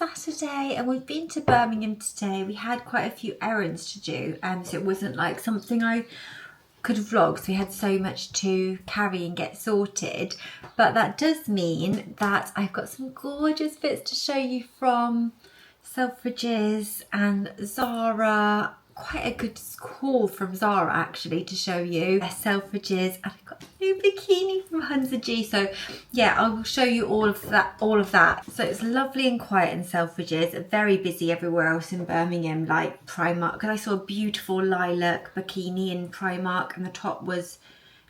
Saturday and we've been to Birmingham today. We had quite a few errands to do, so it wasn't like something I could vlog, so we had so much to carry and get sorted. But that does mean that I've got some gorgeous bits to show you from Selfridges and Zara. Quite a good haul from Zara actually to show you. Selfridges, and I've got a new bikini from H&M. So yeah, I will show you all of that. So it's lovely and quiet in Selfridges, very busy everywhere else in Birmingham, like Primark, because I saw a beautiful lilac bikini in Primark and the top was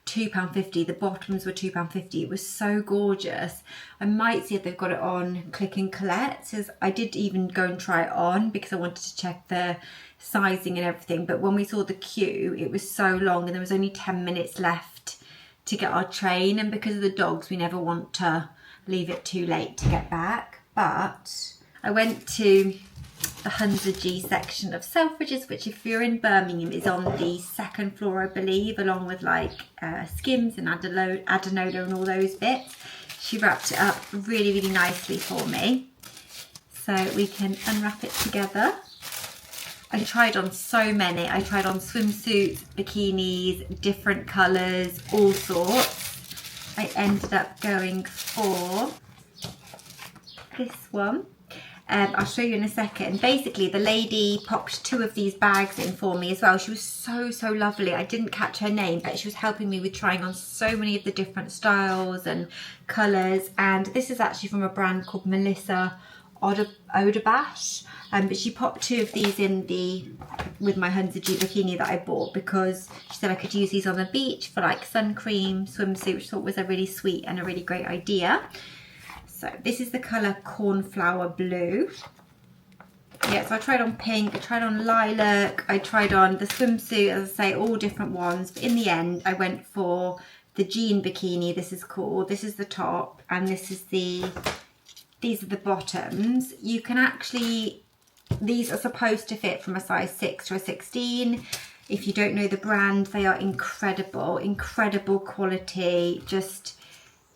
£2.50, the bottoms were £2.50. It was so gorgeous. I might see if they've got it on click and collect, as I did even go and try it on because I wanted to check the sizing and everything, but when we saw the queue it was so long and there was only 10 minutes left to get our train, and because of the dogs we never want to leave it too late to get back. But I went to the H&M section of Selfridges, which if you're in Birmingham is on the second floor I believe, along with like Skims and Adanola and all those bits. She wrapped it up really nicely for me so we can unwrap it together. I tried on so many. I tried on swimsuits, bikinis, different colours, all sorts. I ended up going for this one. I'll show you in a second. Basically, the lady popped 2 of these bags in for me as well. She was so lovely. I didn't catch her name, but she was helping me with trying on so many of the different styles and colours. And this is actually from a brand called Melissa Oderbash. But she popped 2 of these in with my H&M bikini that I bought because she said I could use these on the beach for like sun cream, swimsuit, which I thought was a really sweet and a really great idea. So this is the colour Cornflower Blue. Yeah, so I tried on pink, I tried on lilac, I tried on the swimsuit, as I say, all different ones. But in the end, I went for the jean bikini, this is called. This is the top, and these are the bottoms. You can actually, these are supposed to fit from a size 6 to a 16. If you don't know the brand, they are incredible quality, just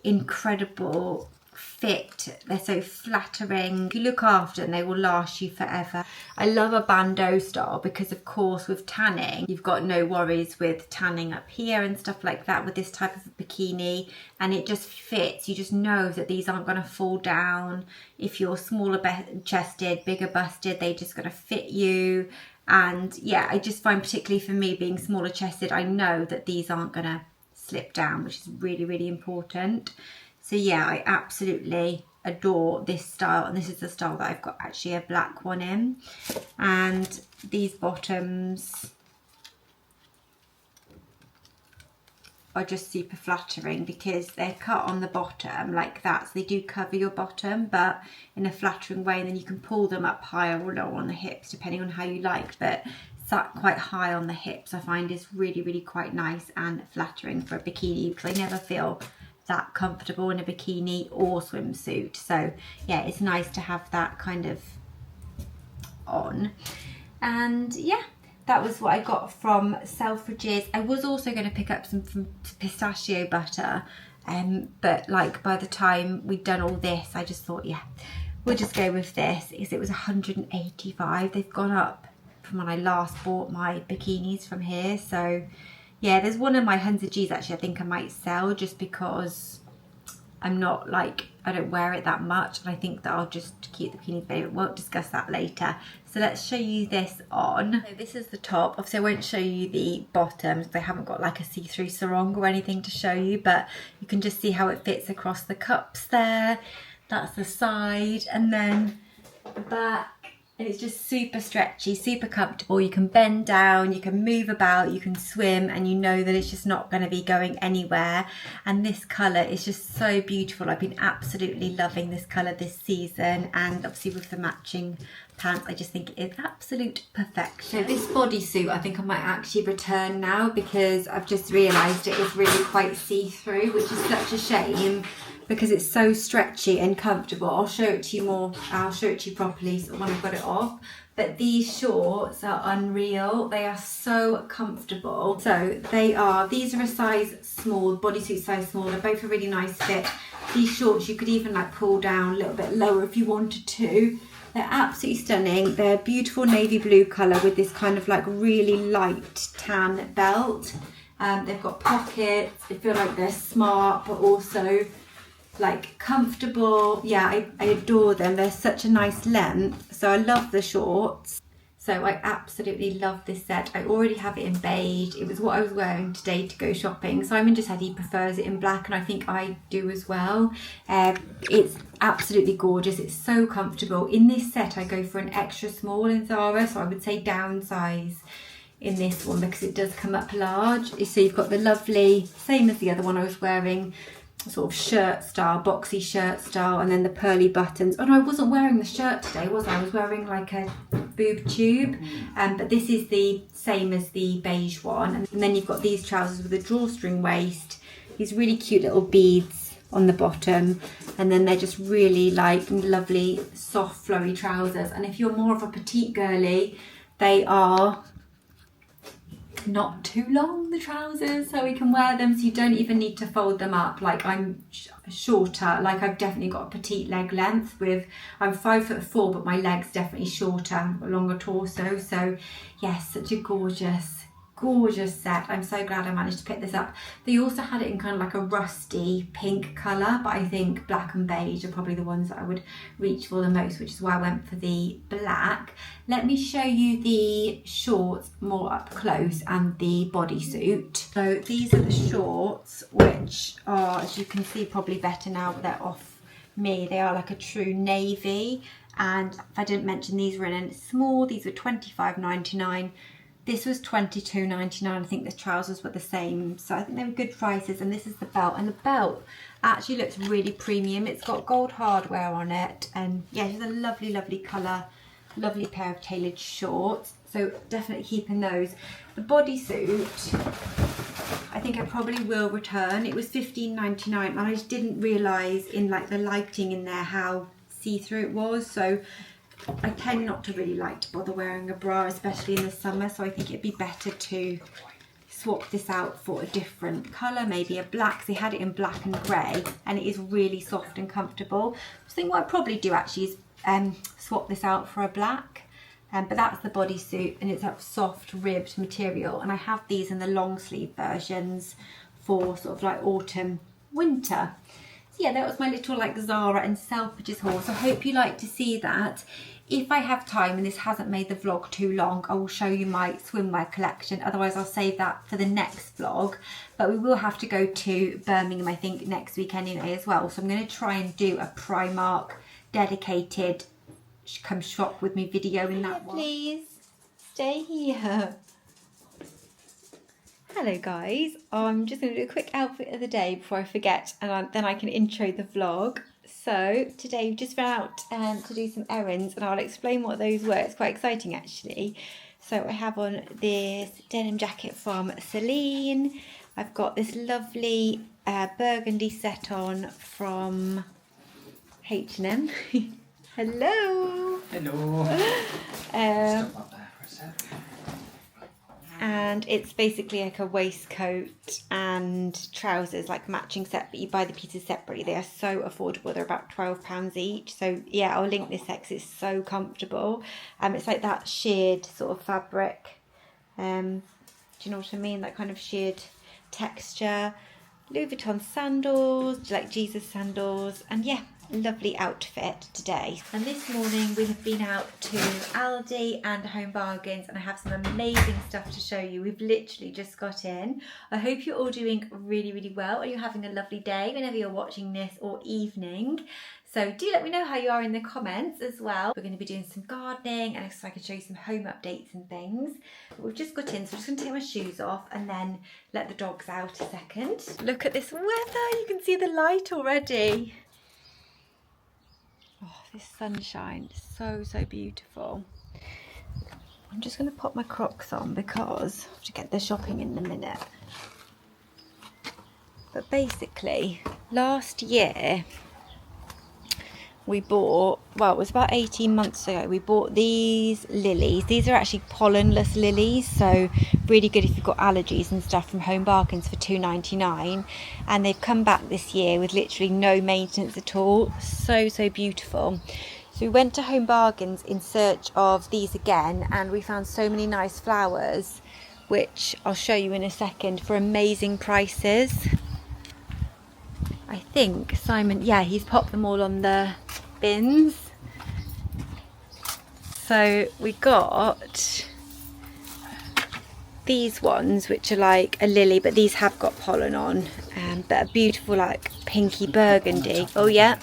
incredible fit. They're so flattering. If you look after them, they will last you forever. I love a bandeau style because of course with tanning, you've got no worries with tanning up here and stuff like that with this type of bikini, and it just fits. You just know that these aren't going to fall down. If you're smaller chested, bigger busted, they're just going to fit you. And yeah, I just find particularly for me being smaller chested, I know that these aren't going to slip down, which is really important. So yeah, I absolutely adore this style, and this is the style that I've got actually a black one in. And these bottoms are just super flattering because they're cut on the bottom like that, so they do cover your bottom but in a flattering way, and then you can pull them up higher or lower on the hips depending on how you like, but sat quite high on the hips I find is really quite nice and flattering for a bikini, because I never feel that comfortable in a bikini or swimsuit. So yeah, it's nice to have that kind of on. And yeah, that was what I got from Selfridges. I was also going to pick up some pistachio butter, but like by the time we'd done all this, I just thought, yeah, we'll just go with this, because it was 185. They've gone up from when I last bought my bikinis from here. So yeah, there's one of my H&Ms actually I think I might sell, just because I'm not like, I don't wear it that much, and I think that I'll just keep the bikinis, but we'll discuss that later. So let's show you this on. So this is the top. Obviously I won't show you the bottoms, they haven't got like a see-through sarong or anything to show you, but you can just see how it fits across the cups there. That's the side, and then the back. And it's just super stretchy, super comfortable. You can bend down, you can move about, you can swim, and you know that it's just not going to be going anywhere. And this colour is just so beautiful. I've been absolutely loving this colour this season, and obviously with the matching pants, I just think it is absolute perfection. So this bodysuit I think I might actually return now, because I've just realised it is really quite see-through, which is such a shame, because it's so stretchy and comfortable. I'll show it to you more, I'll show it to you properly when I've got it off. But these shorts are unreal. They are so comfortable. So these are a size small, bodysuit size small. They're both a really nice fit. These shorts you could even like pull down a little bit lower if you wanted to. They're absolutely stunning. They're beautiful navy blue colour with this kind of like really light tan belt. They've got pockets. They feel like they're smart but also like comfortable. Yeah, I adore them. They're such a nice length. So I love the shorts. So I absolutely love this set. I already have it in beige. It was what I was wearing today to go shopping. Simon just said he prefers it in black, and I think I do as well. It's absolutely gorgeous. It's so comfortable. In this set, I go for an extra small in Zara, so I would say downsize in this one because it does come up large. So you've got the lovely, same as the other one I was wearing, sort of shirt style, boxy shirt style, and then the pearly buttons. Oh no, I wasn't wearing the shirt today, was I? I was wearing like a boob tube, but this is the same as the beige one. And then you've got these trousers with a drawstring waist, these really cute little beads on the bottom, and then they're just really like lovely soft flowy trousers. And if you're more of a petite girly, they are not too long, the trousers, so we can wear them, so you don't even need to fold them up. Like I'm shorter, like I've definitely got a petite leg length with, I'm 5'4", but my leg's definitely shorter, a longer torso. So yes, such a gorgeous set. I'm so glad I managed to pick this up. They also had it in kind of like a rusty pink colour, but I think black and beige are probably the ones that I would reach for the most, which is why I went for the black. Let me show you the shorts more up close and the bodysuit. So these are the shorts, which are, as you can see probably better now, they're off me. They are like a true navy, and if I didn't mention, these were in a small. These were £25.99. This was £22.99. I think the trousers were the same, so I think they were good prices. And this is the belt, and the belt actually looks really premium. It's got gold hardware on it, and yeah, it's a lovely, lovely colour, lovely pair of tailored shorts. So definitely keeping those. The bodysuit, I think I probably will return. It was £15.99, and I just didn't realise in like the lighting in there how see-through it was. So I tend not to really like to bother wearing a bra, especially in the summer, so I think it'd be better to swap this out for a different colour, maybe a black. They had it in black and grey, and it is really soft and comfortable. I think what I'd probably do actually is swap this out for a black, but that's the bodysuit, and it's that soft ribbed material, and I have these in the long sleeve versions for sort of like autumn, winter. Yeah, that was my little like Zara and Selfridges haul. So I hope you like to see that. If I have time and this hasn't made the vlog too long, I will show you my swimwear collection. Otherwise, I'll save that for the next vlog. But we will have to go to Birmingham, I think, next week anyway as well. So I'm going to try and do a Primark dedicated come shop with me video in that one. Please stay here. Hello guys, I'm just going to do a quick outfit of the day before I forget, and then I can intro the vlog. So today we've just run out to do some errands, and I'll explain what those were. It's quite exciting actually. So I have on this denim jacket from Celine. I've got this lovely burgundy set on from H&M. Hello! Hello! Step up there for a sec. And it's basically like a waistcoat and trousers, like matching set, but you buy the pieces separately. They are so affordable. They're about £12 each. So yeah, I'll link this because it's so comfortable. It's like that sheared sort of fabric. Do you know what I mean? That kind of sheared texture. Louis Vuitton sandals, like Jesus sandals, and yeah, lovely outfit today. And this morning we have been out to Aldi and Home Bargains, and I have some amazing stuff to show you. We've literally just got in. I hope you're all doing really, really well, and you're having a lovely day whenever you're watching this, or evening. So do let me know how you are in the comments as well. We're going to be doing some gardening, and so I can show you some home updates and things. But we've just got in, so I'm just going to take my shoes off and then let the dogs out a second. Look at this weather. You can see the light already. Oh, this sunshine is so, so beautiful. I'm just going to pop my Crocs on because I have to get the shopping in a minute. But basically, last year we bought, well, it was about 18 months ago, we bought these lilies. These are actually pollenless lilies, so really good if you've got allergies and stuff, from Home Bargains for £2.99. And they've come back this year with literally no maintenance at all. So, so beautiful. So we went to Home Bargains in search of these again, and we found so many nice flowers, which I'll show you in a second, for amazing prices. I think Simon, yeah, he's popped them all on the bins. So we got these ones, which are like a lily, but these have got pollen on, but a beautiful like pinky burgundy. Oh yeah,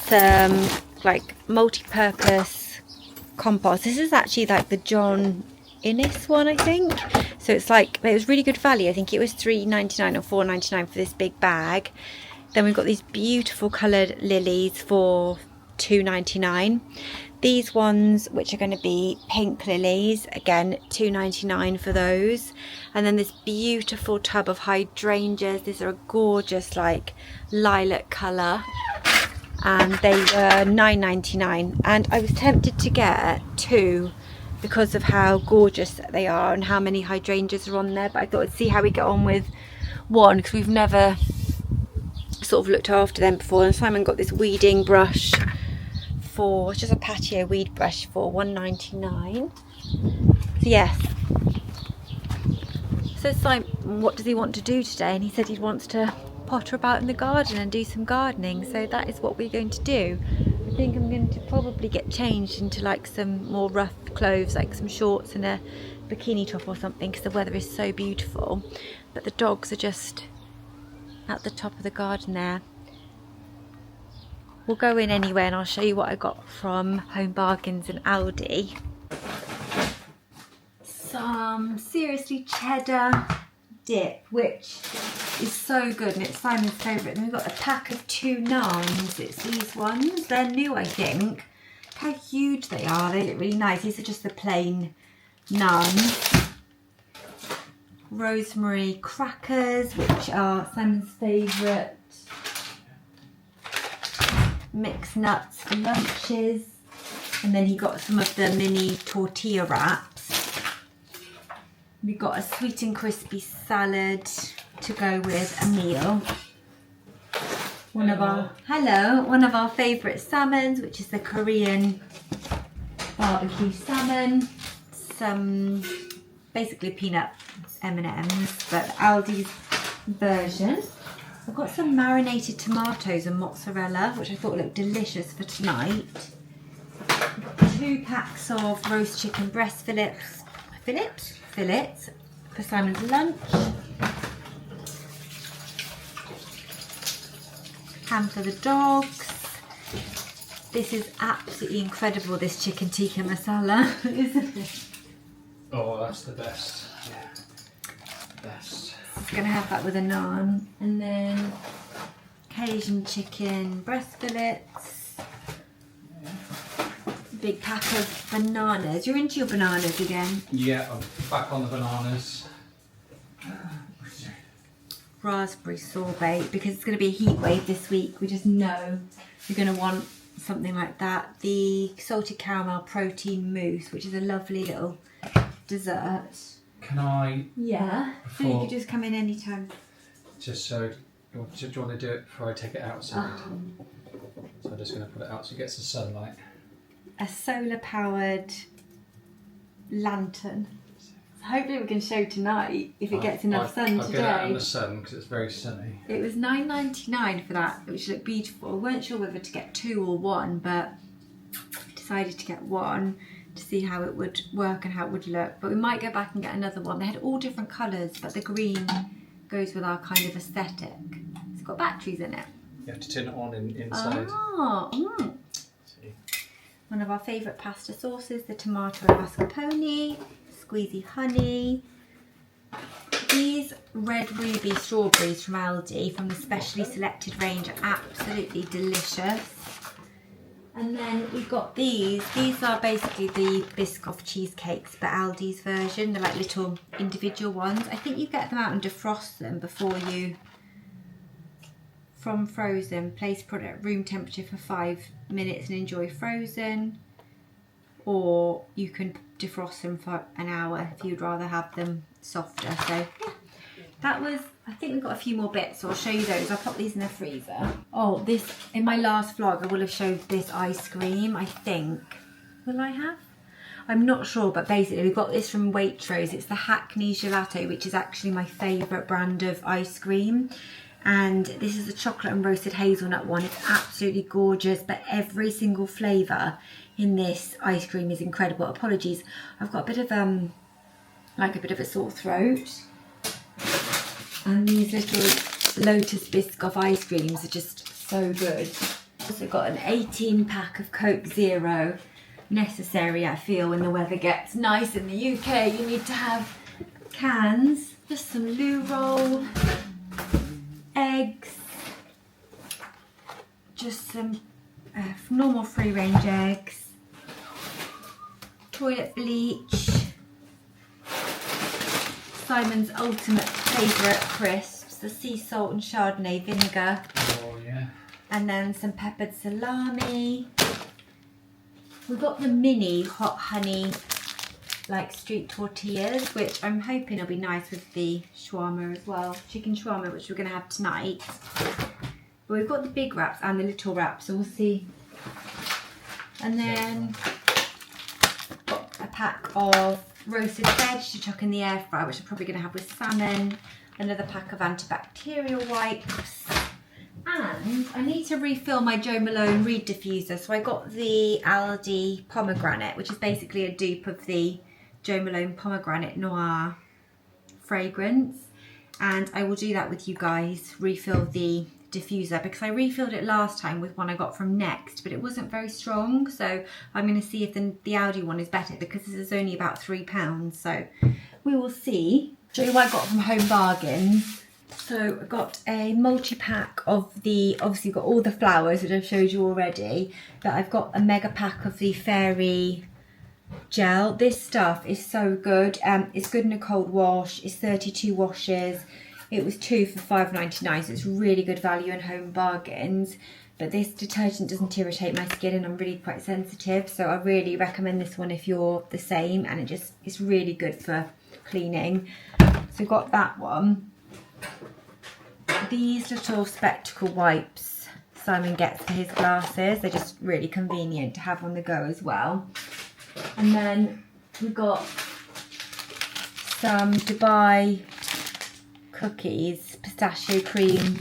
some like multi-purpose compost. This is actually like the John Innes one, I think. So it's like, it was really good value. I think it was $3.99 or $4.99 for this big bag. Then we've got these beautiful coloured lilies for $2.99. These ones, which are going to be pink lilies, again $2.99 for those. And then this beautiful tub of hydrangeas. These are a gorgeous like lilac colour, and they were $9.99. And I was tempted to get two because of how gorgeous they are and how many hydrangeas are on there, but I thought I'd see how we get on with one, because we've never sort of looked after them before. And Simon got this weeding brush for, it's just a patio weed brush, for $1.99. So yes. So Simon, what does he want to do today? And he said he wants to potter about in the garden and do some gardening, so that is what we're going to do. I think I'm going to probably get changed into like some more rough clothes, like some shorts and a bikini top or something, because the weather is so beautiful. But the dogs are just at the top of the garden there. We'll go in anyway and I'll show you what I got from Home Bargains and Aldi. Some seriously cheddar dip, which is so good, and it's Simon's favourite. Then we've got a pack of 2 naans. It's these ones. They're new, I think. Look how huge they are. They look really nice. These are just the plain naans. Rosemary crackers, which are Simon's favourite. Mixed nuts for lunches. And then he got some of the mini tortilla wraps. We got a sweet and crispy salad to go with a meal. One of our favourite salmons, which is the Korean barbecue salmon. Some basically peanut M&Ms, but Aldi's version. I've got some marinated tomatoes and mozzarella, which I thought looked delicious for tonight. 2 packs of roast chicken breast fillets for Simon's lunch. Ham for the dogs. This is absolutely incredible, this chicken tikka masala, isn't it? Oh, that's the best. Yeah, best. Just gonna have that with a naan, and then Cajun chicken breast fillets. Big pack of bananas. You're into your bananas again? Yeah, I'm back on the bananas. Raspberry sorbet, because it's going to be a heat wave this week. We just know you're going to want something like that. The salted caramel protein mousse, which is a lovely little dessert. Can I? Yeah. So you could just come in anytime. Just so, do you want to do it before I take it outside? So I'm just going to put it out so it gets the sunlight. A solar powered lantern. So hopefully we can show tonight if it gets enough sun today. I'll get it out in the sun because it's very sunny. It was $9.99 for that, which looked beautiful. We weren't sure whether to get 2 or 1, but decided to get 1 to see how it would work and how it would look. But we might go back and get another one. They had all different colours, but the green goes with our kind of aesthetic. It's got batteries in it. You have to turn it on inside. Oh, One of our favourite pasta sauces, the tomato and mascarpone, squeezy honey. These red ruby strawberries from Aldi, from the specially selected range, are absolutely delicious. And then we've got these. These are basically the Biscoff cheesecakes, but Aldi's version. They're like little individual ones. I think you get them out and defrost them before you, from frozen. Place product at room temperature for 5 minutes and enjoy frozen. Or you can defrost them for an hour if you'd rather have them softer. So yeah, that was, I think we've got a few more bits, so I'll show you those. I'll pop these in the freezer. Oh, this, in my last vlog, I will have showed this ice cream, I think. Will I have? I'm not sure, but basically we got this from Waitrose. It's the Hackney Gelato, which is actually my favourite brand of ice cream. And this is the chocolate and roasted hazelnut one. It's absolutely gorgeous, but every single flavour in this ice cream is incredible. Apologies, I've got a bit of like a bit of a sore throat. And these little Lotus Biscoff ice creams are just so good. Also got an 18 pack of Coke Zero. Necessary, I feel, when the weather gets nice in the UK. You need to have cans. Just some loo roll, eggs, just some normal free range eggs, toilet bleach, Simon's ultimate favourite crisps, the sea salt and Chardonnay vinegar. Oh yeah. And then some peppered salami. We've got the mini hot honey like street tortillas, which I'm hoping will be nice with the shawarma as well. Chicken shawarma, which we're going to have tonight. But we've got the big wraps and the little wraps, so we'll see. And then got a pack of roasted veg to chuck in the air fryer, which I'm probably going to have with salmon. Another pack of antibacterial wipes. And I need to refill my Jo Malone Reed diffuser. So I got the Aldi pomegranate, which is basically a dupe of the Jo Malone pomegranate noir fragrance. And I will do that with you guys, refill the diffuser, because I refilled it last time with one I got from Next, but it wasn't very strong. So I'm going to see if the Aldi one is better, because this is only about £3. So we will see. Show you what I got from Home Bargains. So I got a multi-pack of the, obviously got all the flowers that I've showed you already, but I've got a mega pack of the fairy gel. This stuff is so good. It's good in a cold wash. It's 32 washes. It was 2 for £5.99, so it's really good value in Home Bargains. But this detergent doesn't irritate my skin, and I'm really quite sensitive, so I really recommend this one if you're the same, and it's really good for cleaning. So got that one. These little spectacle wipes Simon gets for his glasses. They're just really convenient to have on the go as well. And then we've got some Dubai cookies, pistachio cream,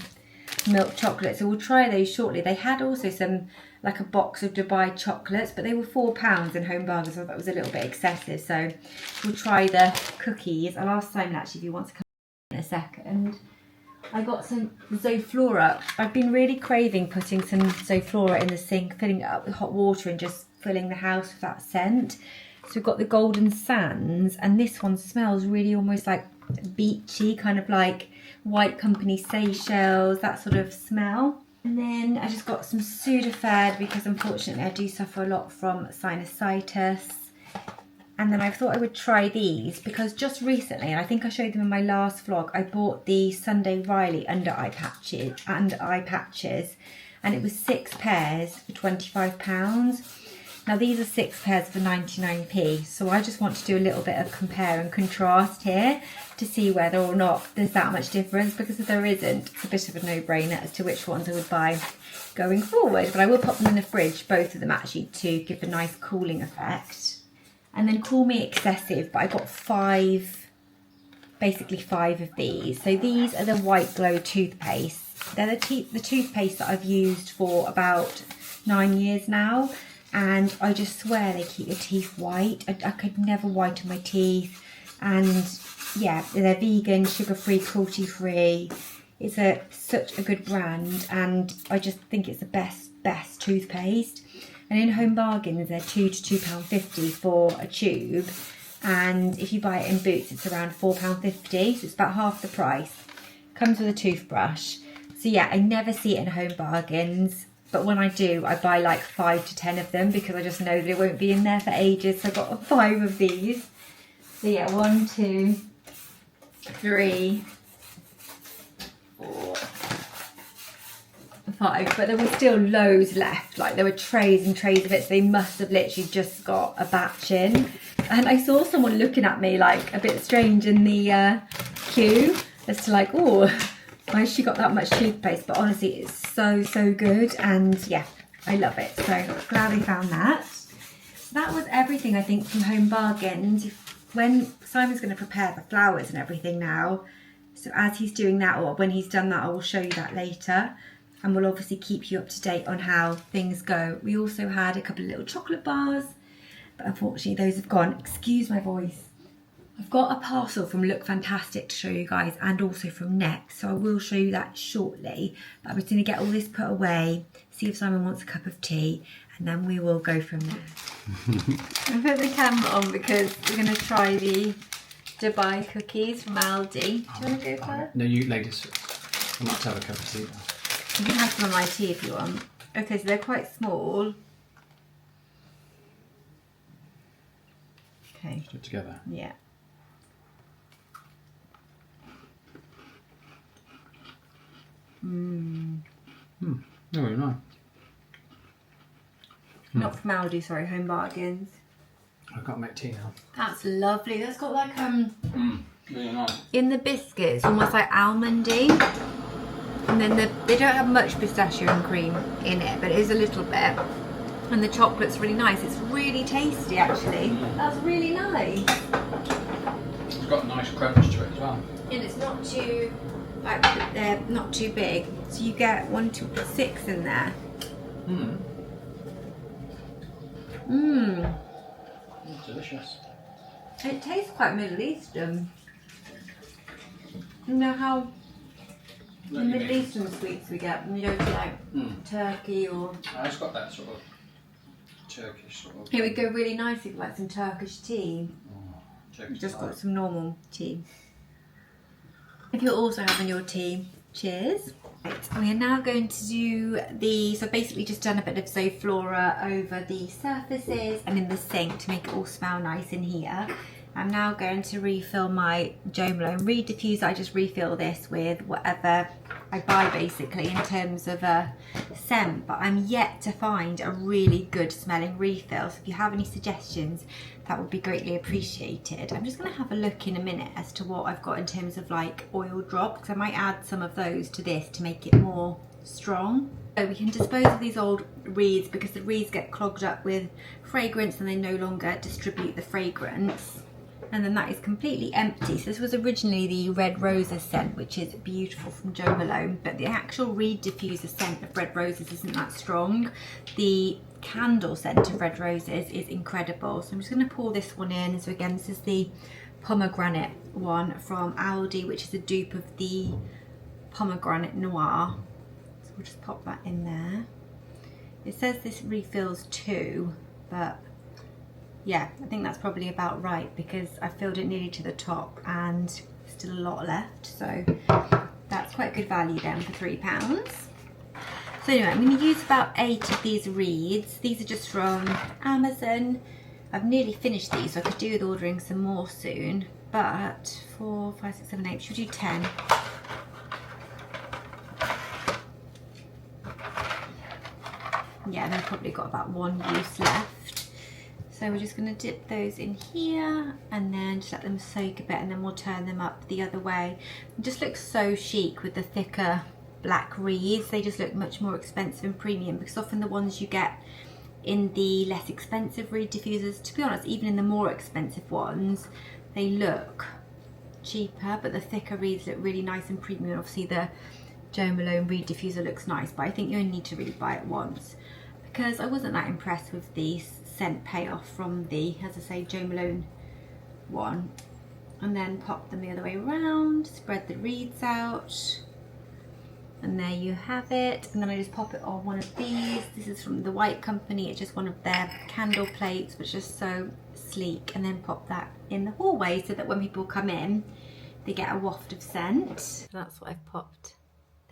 milk chocolate. So we'll try those shortly. They had also some, like a box of Dubai chocolates, but they were £4 in Home Bargains, so that was a little bit excessive. So we'll try the cookies. I'll ask Simon actually if he wants to come in a second. I got some Zoflora. I've been really craving putting some Zoflora in the sink, filling it up with hot water and just filling the house with that scent. So we've got the Golden Sands, and this one smells really almost like beachy, kind of like White Company Seychelles, that sort of smell. And then I just got some Sudafed, because unfortunately I do suffer a lot from sinusitis. And then I thought I would try these, because just recently, and I think I showed them in my last vlog, I bought the Sunday Riley under eye patches, and it was 6 pairs for £25. Now these are 6 pairs for 99p, so I just want to do a little bit of compare and contrast here to see whether or not there's that much difference, because if there isn't, it's a bit of a no-brainer as to which ones I would buy going forward. But I will pop them in the fridge, both of them actually, to give a nice cooling effect. And then Call Me Excessive, but I got basically 5 of these. So these are the White Glow toothpaste. They're the toothpaste that I've used for about 9 years now, and I just swear they keep your teeth white. I could never whiten my teeth, and yeah, they're vegan, sugar-free, cruelty-free. It's such a good brand, and I just think it's the best toothpaste. And in Home Bargains, they're £2 to £2.50 for a tube. And if you buy it in Boots, it's around £4.50. So it's about half the price. Comes with a toothbrush. So yeah, I never see it in Home Bargains. But when I do, I buy like 5 to 10 of them, because I just know that it won't be in there for ages. So I got 5 of these. So yeah, 1, 2, 3, 4, 5, but there were still loads left. Like there were trays and trays of it, so they must have literally just got a batch in. And I saw someone looking at me like a bit strange in the queue, as to like, oh, why has she got that much toothpaste? But honestly, it's so, so good. And yeah, I love it. So glad we found that. So that was everything, I think, from Home Bargains. When Simon's going to prepare the flowers and everything now, so as he's doing that, or when he's done that, I will show you that later. And we'll obviously keep you up to date on how things go. We also had a couple of little chocolate bars, but unfortunately those have gone. Excuse my voice. I've got a parcel from Look Fantastic to show you guys, and also from Next, so I will show you that shortly. But I'm just going to get all this put away, see if Simon wants a cup of tea, and then we will go from there. I put the camera on because we're going to try the Dubai cookies from Aldi. Do you want to go first? No, you ladies. I might have a cup of tea. You can have some of my tea if you want. Okay, so they're quite small. Okay. Put it together. Yeah. Very nice. Not from Aldi, sorry, Home Bargains. I can't make tea now. That's lovely. That's got like Really nice. in the biscuits, almost like almondy. And then they don't have much pistachio and cream in it, but it is a little bit. And the chocolate's really nice. It's really tasty, actually. That's really nice. It's got a nice crunch to it as well. And it's not too, like, they're not too big. So you get 1 to 6 in there. It's delicious. It tastes quite Middle Eastern. You know how the Middle Eastern sweets we get when you go to like Turkey or... It's got that sort of Turkish sort of... It would go really nicely with like some Turkish tea. Turkish Just delight. got some normal tea. If you're also having your tea, cheers. Right, we are now going to do so basically just done a bit of Zoflora over the surfaces and in the sink to make it all smell nice in here. I'm now going to refill my Jo Malone Reed diffuser. I just refill this with whatever I buy basically in terms of a scent, but I'm yet to find a really good smelling refill. So if you have any suggestions, that would be greatly appreciated. I'm just going to have a look in a minute as to what I've got in terms of like oil drop, because I might add some of those to this to make it more strong. So we can dispose of these old reeds because the reeds get clogged up with fragrance and they no longer distribute the fragrance. And then that is completely empty. So this was originally the Red Roses scent, which is beautiful from Jo Malone, but the actual Reed diffuser scent of Red Roses isn't that strong. The candle scent of Red Roses is incredible. So I'm just going to pour this one in. So again, this is the pomegranate one from Aldi, which is a dupe of the pomegranate noir. So we'll just pop that in there. It says this refills 2, but yeah, I think that's probably about right because I filled it nearly to the top and still a lot left. So that's quite good value then for £3. So anyway, I'm going to use about 8 of these reeds. These are just from Amazon. I've nearly finished these, so I could do with ordering some more soon. But 4, 5, 6, 7, 8, should we do 10? Yeah, and I've probably got about 1 use left. So we're just going to dip those in here and then just let them soak a bit, and then we'll turn them up the other way. It just looks so chic with the thicker black reeds. They just look much more expensive and premium, because often the ones you get in the less expensive reed diffusers, to be honest, even in the more expensive ones, they look cheaper, but the thicker reeds look really nice and premium. Obviously the Jo Malone Reed diffuser looks nice, but I think you only need to really buy it once, because I wasn't that impressed with the scent payoff from the, as I say, Jo Malone one. And then pop them the other way around, spread the reeds out, and there you have it. And then I just pop it on one of these. This is from the White Company. It's just one of their candle plates, which is so sleek, and then pop that in the hallway so that when people come in, they get a waft of scent. So that's what I've popped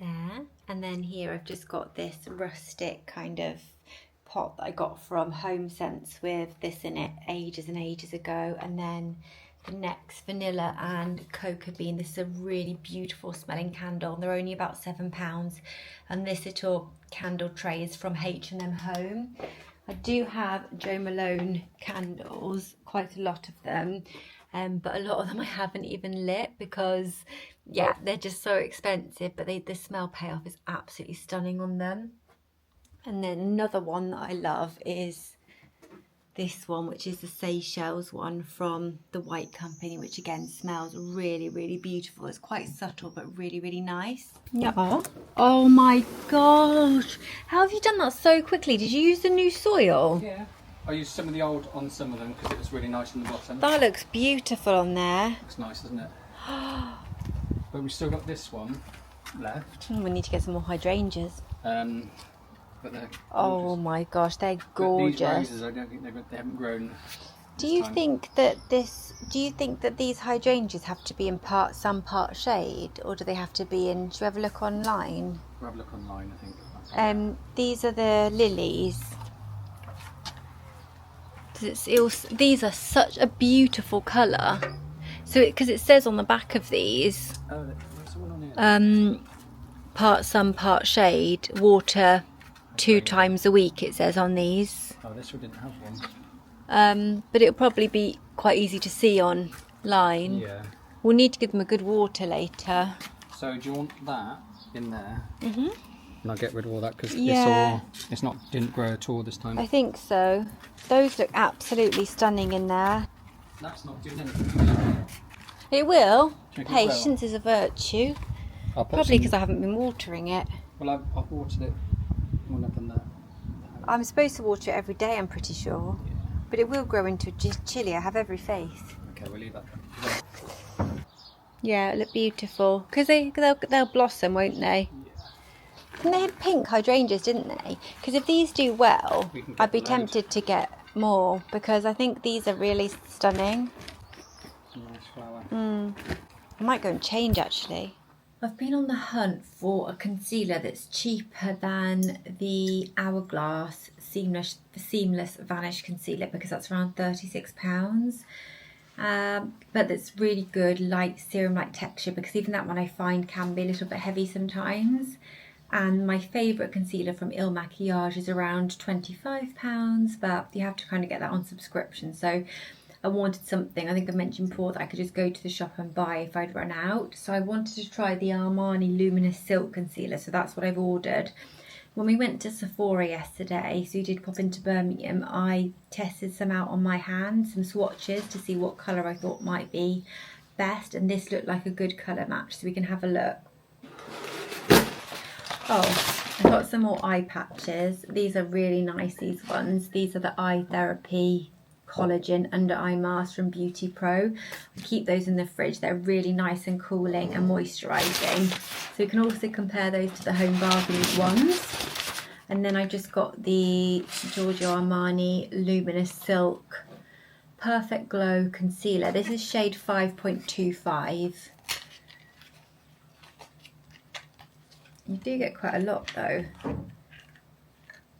there. And then here I've just got this rustic kind of pot that I got from Home Sense with this in it ages and ages ago. And then the next vanilla and cocoa bean. This is a really beautiful smelling candle. They're only about £7. And this little candle tray is from H&M Home. I do have Jo Malone candles, quite a lot of them, but a lot of them I haven't even lit because, yeah, they're just so expensive, but the smell payoff is absolutely stunning on them. And then another one that I love is this one, which is the Seychelles one from the White Company, which again smells really, really beautiful. It's quite subtle, but really, really nice. Yeah. Oh my gosh. How have you done that so quickly? Did you use the new soil? Yeah. I used some of the old on some of them because it was really nice in the bottom. That looks beautiful on there. Looks nice, doesn't it? But we've still got this one left. We need to get some more hydrangeas. But they're Oh gorgeous. my gosh, they're But gorgeous. these roses, I don't think they haven't grown. Do you think that these hydrangeas have to be in some part shade, or do they have to be in? Do you ever look online? We'll have a look online, I think. These are the lilies. These are such a beautiful colour. So, because it says on the back of these, Oh, there's someone on here. part sun, part shade, water 2 times a week. It says on these. Oh, this one didn't have one. But it'll probably be quite easy to see online. Yeah. We'll need to give them a good water later. So do you want that in there? Mhm. And I'll get rid of all that because Yeah. didn't grow at all this time. I think so. Those look absolutely stunning in there. That's not doing anything. It will. Do you think it will? Patience is a virtue. I'll put Probably some- because I haven't been watering it. Well, I've watered it when I've done that. I'm supposed to water it every day, I'm pretty sure. Yeah. But it will grow into chili, I have every faith. Okay, we'll leave that. Yeah, it'll look beautiful. Because they'll blossom, won't they? Yeah. And they had pink hydrangeas, didn't they? Because if these do well, We can get I'd be loads. tempted to get more. Because I think these are really stunning. Nice flower. I might go and change actually. I've been on the hunt for a concealer that's cheaper than the Hourglass Seamless Vanish Concealer because that's around £36. But that's really good, light serum-like texture, because even that one I find can be a little bit heavy sometimes. And my favourite concealer from Il Makiage is around £25, but you have to kind of get that on subscription. So I wanted something, I think I mentioned before, that I could just go to the shop and buy if I'd run out. So I wanted to try the Armani Luminous Silk Concealer, so that's what I've ordered. When we went to Sephora yesterday, so we did pop into Birmingham, I tested some out on my hands, some swatches to see what colour I thought might be best, and this looked like a good colour match, so we can have a look. Oh, I got some more eye patches. These are really nice, these ones. These are the Eye Therapy Collagen Under Eye Mask from Beauty Pro. I keep those in the fridge. They're really nice and cooling and moisturising. So you can also compare those to the Home Bargains ones. And then I just got the Giorgio Armani Luminous Silk Perfect Glow Concealer. This is shade 5.25. You do get quite a lot though.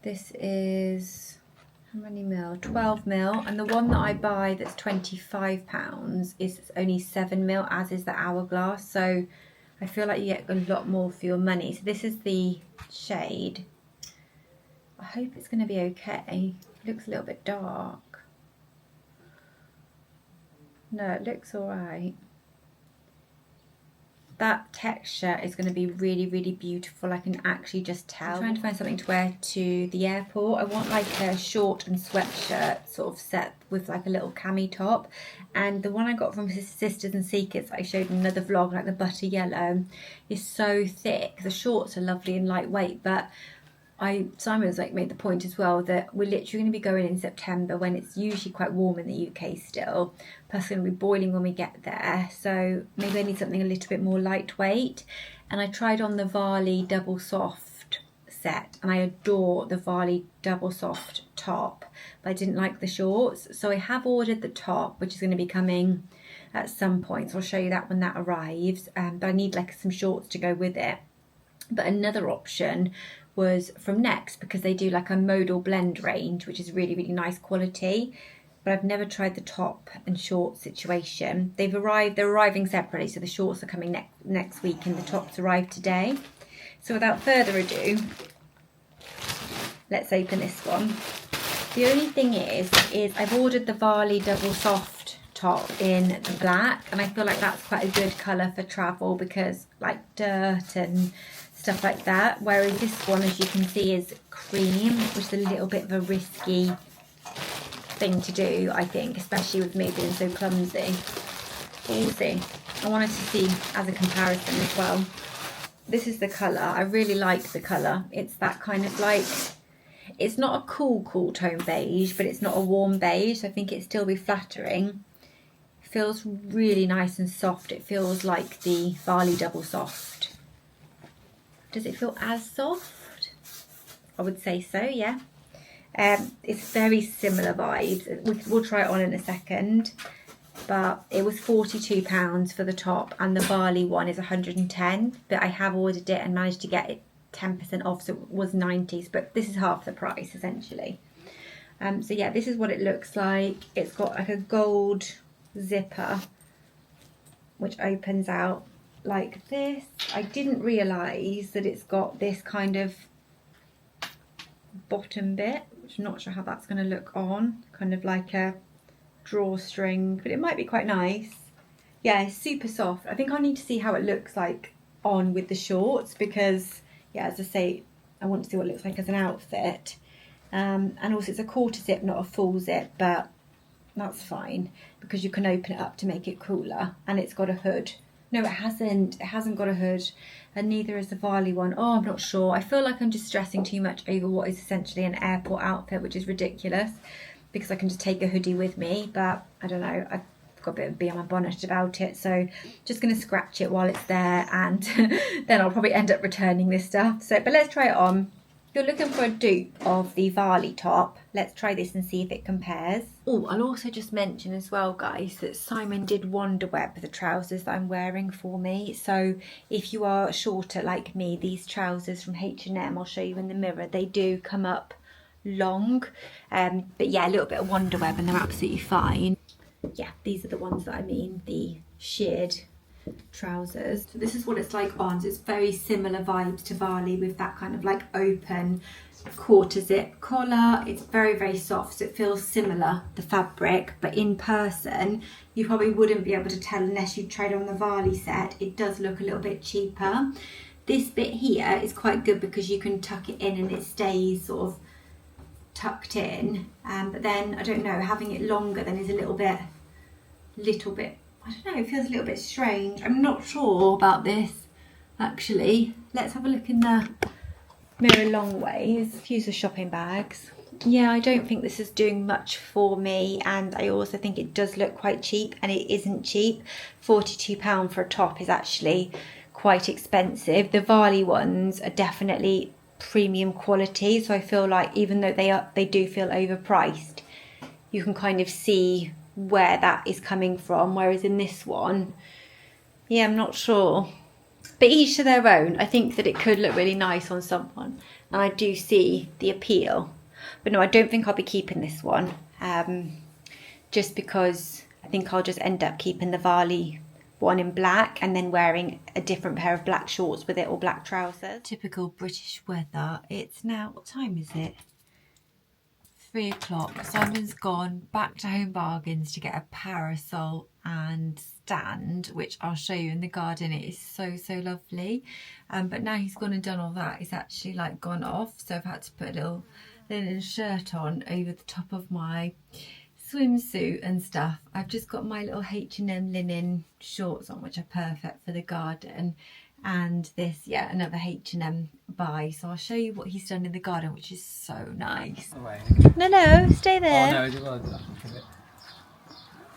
This is, how many mil? 12 mil. And the one that I buy that's £25 is only 7 mil, as is the Hourglass. So I feel like you get a lot more for your money. So this is the shade. I hope it's going to be okay. It looks a little bit dark. No, it looks alright. That texture is going to be really, really beautiful. I can actually just tell. I'm trying to find something to wear to the airport. I want like a short and sweatshirt sort of set with like a little cami top. And the one I got from Sisters and Secrets that I showed in another vlog, like the butter yellow, is so thick. The shorts are lovely and lightweight, but Simon's like made the point as well that we're literally going to be going in September when it's usually quite warm in the UK still. Plus it's going to be boiling when we get there. So maybe I need something a little bit more lightweight. And I tried on the Varley Double Soft set, and I adore the Varley Double Soft top, but I didn't like the shorts. So I have ordered the top, which is going to be coming at some point. So I'll show you that when that arrives. But I need like some shorts to go with it. But another option was from Next, because they do like a modal blend range, which is really, really nice quality. But I've never tried the top and short situation. They're arriving separately, so the shorts are coming next week and the tops arrive today. So without further ado, let's open this one. The only thing is I've ordered the Varley Double Soft top in the black, and I feel like that's quite a good colour for travel because like dirt and stuff like that, whereas this one, as you can see, is cream, which is a little bit of a risky thing to do, I think, especially with me being so clumsy. But we'll see. I wanted to see as a comparison as well. This is the colour. I really like the colour. It's that kind of like, it's not a cool tone beige, but it's not a warm beige, so I think it'd still be flattering. It feels really nice and soft. It feels like the Barley Double Soft. Does it feel as soft? I would say so, yeah. It's very similar vibes. We'll try it on in a second. But it was £42 for the top, and the Barley one is 110. But I have ordered it and managed to get it 10% off, so it was 90s. But this is half the price essentially. So yeah, this is what it looks like. It's got like a gold zipper, which opens out like this. I didn't realise that it's got this kind of bottom bit, which I'm not sure how that's going to look on. Kind of like a drawstring, but it might be quite nice. Yeah, it's super soft. I think I need to see how it looks like on with the shorts because, yeah, as I say, I want to see what it looks like as an outfit. And also it's a quarter zip, not a full zip, but that's fine because you can open it up to make it cooler, and it's got a hood. No, it hasn't. It hasn't got a hood, and neither is the Varley one. Oh, I'm not sure. I feel like I'm just stressing too much over what is essentially an airport outfit, which is ridiculous because I can just take a hoodie with me, but I don't know. I've got a bit of bee on my bonnet about it, so just going to scratch it while it's there, and then I'll probably end up returning this stuff. So, but let's try it on. If you're looking for a dupe of the Varley top, let's try this and see if it compares. Oh, I'll also just mention as well, guys, that Simon did wonder web the trousers that I'm wearing for me. So if you are shorter like me, these trousers from H&M, I'll show you in the mirror, they do come up long. But yeah, a little bit of wonder web and they're absolutely fine. Yeah, these are the ones that I mean, the sheared trousers. So this is what it's like on. So it's very similar vibes to Varley with that kind of like open quarter zip collar. It's very, very soft, so it feels similar, the fabric, but in person you probably wouldn't be able to tell unless you tried on the Varley set. It does look a little bit cheaper. This bit here is quite good because you can tuck it in and it stays sort of tucked in, but then I don't know, having it longer then is a little bit I don't know, it feels a little bit strange. I'm not sure about this actually. Let's have a look in the mirror long ways. Use the shopping bags. Yeah, I don't think this is doing much for me, and I also think it does look quite cheap, and it isn't cheap. £42 for a top is actually quite expensive. The Varley ones are definitely premium quality, so I feel like even though they do feel overpriced, you can kind of see where that is coming from, whereas in this one, yeah, I'm not sure, but each to their own. I think that it could look really nice on someone, and I do see the appeal, but no, I don't think I'll be keeping this one, just because I think I'll just end up keeping the Varley one in black and then wearing a different pair of black shorts with it, or black trousers. Typical British weather. It's now, what time is it? 3 o'clock. Simon's gone back to Home Bargains to get a parasol and stand, which I'll show you in the garden. It is so, so lovely. But now he's gone and done all that, it's actually like gone off. So I've had to put a little linen shirt on over the top of my swimsuit and stuff. I've just got my little H&M linen shorts on, which are perfect for the garden. And this, yeah, another H&M buy. So I'll show you what he's done in the garden, which is so nice. No, stay there. Oh, no,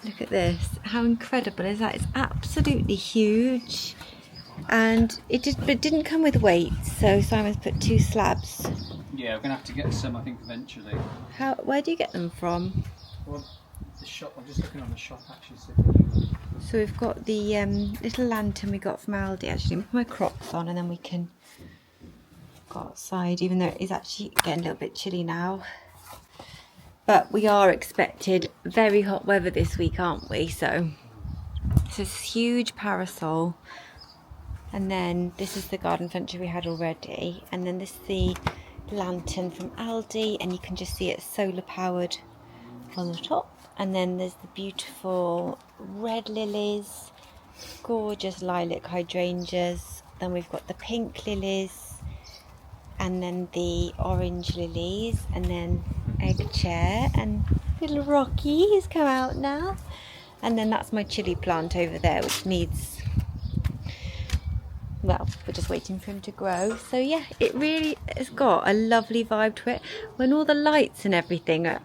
Look at this. How incredible is that? It's absolutely huge. And it didn't come with weights, so Simon's put 2 slabs. Yeah, we're going to have to get some, I think, eventually. Where do you get them from? Well, the shop, I'm just looking on the shop actually. So we've got the little lantern we got from Aldi. Actually, put my Crocs on and then we can go outside, even though it is actually getting a little bit chilly now. But we are expected very hot weather this week, aren't we? So it's this huge parasol, and then this is the garden furniture we had already, and then this is the lantern from Aldi, and you can just see it's solar powered on the top. And then there's the beautiful red lilies, gorgeous lilac hydrangeas. Then we've got the pink lilies, and then the orange lilies, and then egg chair, and little Rocky has come out now. And then that's my chilli plant over there, which needs, well, we're just waiting for him to grow. So yeah, it really has got a lovely vibe to it. When all the lights and everything are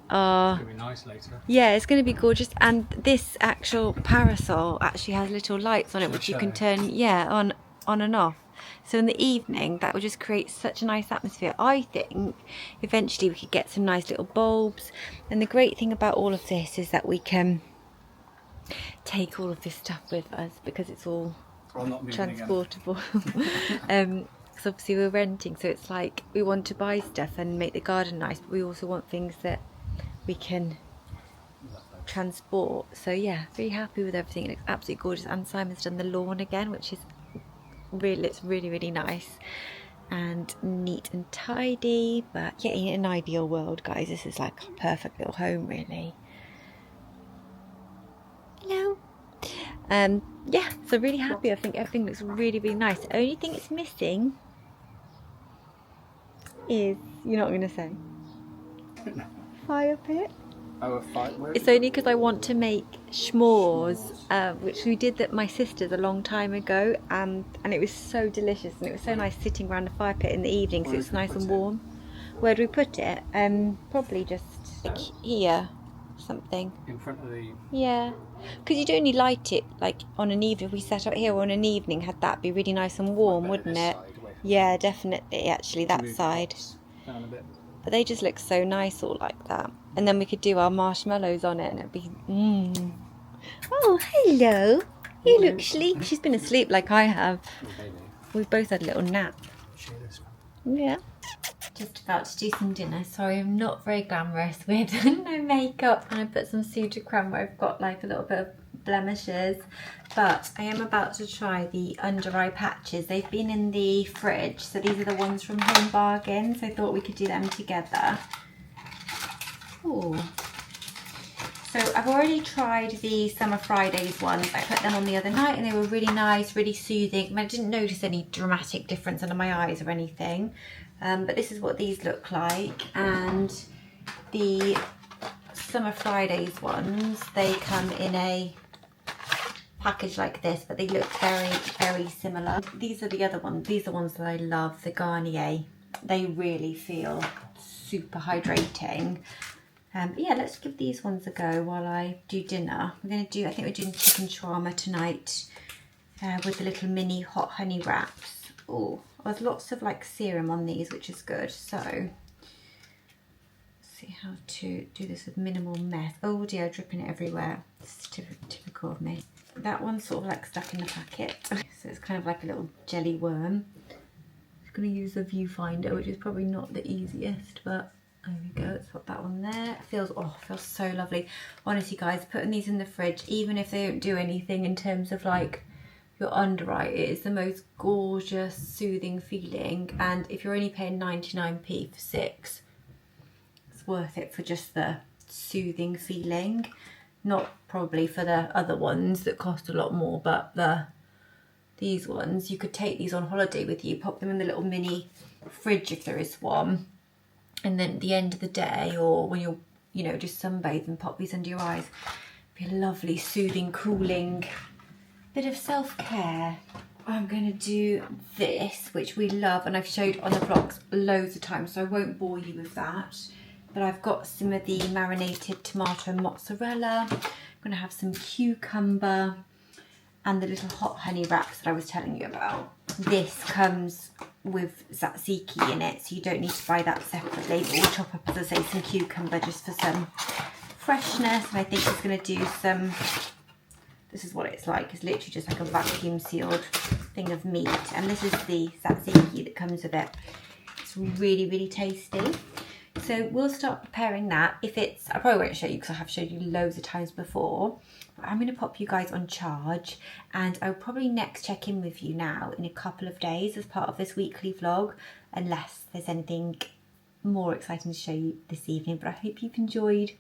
It's gonna be nice later. yeah, it's going to be gorgeous. And this actual parasol actually has little lights on it, which you can turn, yeah, on and off. So in the evening, that will just create such a nice atmosphere. I think eventually we could get some nice little bulbs. And the great thing about all of this is that we can take all of this stuff with us, because it's all transportable. Because obviously we're renting, so it's like we want to buy stuff and make the garden nice, but we also want things that we can transport. So yeah, very happy with everything. It looks absolutely gorgeous. And Simon's done the lawn again, which is really, it's really, really nice and neat and tidy. But yeah, in an ideal world, guys, this is like a perfect little home, really. Hello. Yeah, so really happy. I think everything looks really, really nice. The only thing it's missing is, you're not going to say, fire pit. Oh, a fight. It's only because I want to make s'mores, which we did at my sister's a long time ago, and it was so delicious, and it was so nice sitting around a fire pit in the evening, so it's nice and warm. Where do we put it? Probably just like here, something. In front of the... Yeah, because you'd only light it like on an evening. If we set up here on an evening, had that be really nice and warm, wouldn't it? Yeah, definitely. Actually, that side. Down a bit. But they just look so nice all like that. And then we could do our marshmallows on it, and it'd be Oh, hello. You look sleep. She's been asleep like I have. We've both had a little nap. Yeah. Just about to do some dinner. Sorry, I'm not very glamorous with no makeup, and I put some Sudocrem where I've got like a little bit of blemishes. But I am about to try the under eye patches. They've been in the fridge, so these are the ones from Home Bargain, so I thought we could do them together. Ooh. So I've already tried the Summer Fridays ones. I put them on the other night and they were really nice, really soothing. I mean, I didn't notice any dramatic difference under my eyes or anything. But this is what these look like. And the Summer Fridays ones, they come in a package like this, but they look very, very similar. These are the other ones. These are the ones that I love, the Garnier. They really feel super hydrating. But yeah, let's give these ones a go while I do dinner. I think we're doing chicken shawarma tonight with the little mini hot honey wraps. Oh, there's lots of like serum on these, which is good. So, let's see how to do this with minimal mess. Oh dear, dripping it everywhere. It's typical of me. That one's sort of like stuck in the packet. So it's kind of like a little jelly worm. I'm going to use the viewfinder, which is probably not the easiest, but there we go. Let's put that one there. It feels so lovely. Honestly, guys, putting these in the fridge, even if they don't do anything in terms of like your under eye, it is the most gorgeous, soothing feeling. And if you're only paying 99p for 6, it's worth it for just the soothing feeling. Not probably for the other ones that cost a lot more, but these ones, you could take these on holiday with you, pop them in the little mini fridge if there is one. And then at the end of the day, or when you're, you know, just sunbathe and pop these under your eyes, be a lovely, soothing, cooling bit of self-care. I'm going to do this, which we love, and I've showed on the vlogs loads of times, so I won't bore you with that. But I've got some of the marinated tomato and mozzarella. I'm going to have some cucumber and the little hot honey wraps that I was telling you about. This comes with tzatziki in it, so you don't need to buy that separately. But we'll chop up, as I say, some cucumber just for some freshness. And I think it's going to do some... This is what it's like. It's literally just like a vacuum sealed thing of meat. And this is the tzatziki that comes with it. It's really, really tasty. So we'll start preparing that. If it's, I probably won't show you because I have showed you loads of times before. But I'm going to pop you guys on charge, and I'll probably next check in with you now in a couple of days as part of this weekly vlog, unless there's anything more exciting to show you this evening. But I hope you've enjoyed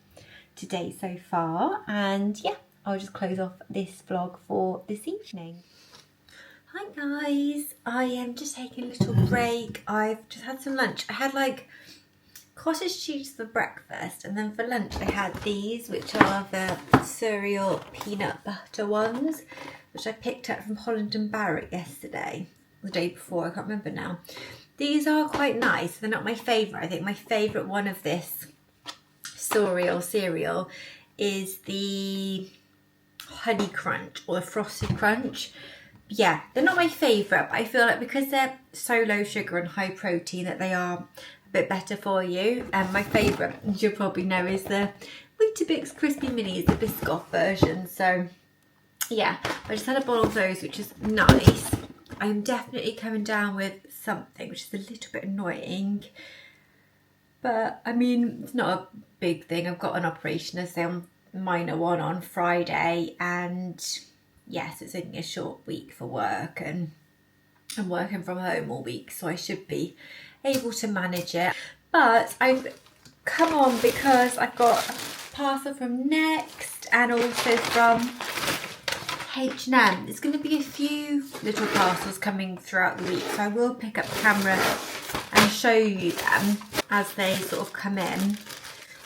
today so far, and yeah, I'll just close off this vlog for this evening. Hi guys, I am just taking a little break. I've just had some lunch. I had like cottage cheese for breakfast, and then for lunch I had these, which are the cereal peanut butter ones, which I picked up from Holland and Barrett yesterday, the day before, I can't remember now. These are quite nice. They're not my favourite. I think my favourite one of this cereal is the honey crunch or the frosted crunch. Yeah, they're not my favourite, but I feel like because they're so low sugar and high protein that they are a bit better for you. And my favourite, as you'll probably know, is the Weetabix Crispy Minis, the Biscoff version. So yeah, I just had a bowl of those, which is nice. I'm definitely coming down with something, which is a little bit annoying. But I mean, it's not a big thing. I've got an operation, as a minor one, on Friday, and yes, it's only a short week for work, and I'm working from home all week, so I should be able to manage it. But I've come on because I've got a parcel from Next and also from H&M. There's going to be a few little parcels coming throughout the week, so I will pick up the camera and show you them as they sort of come in.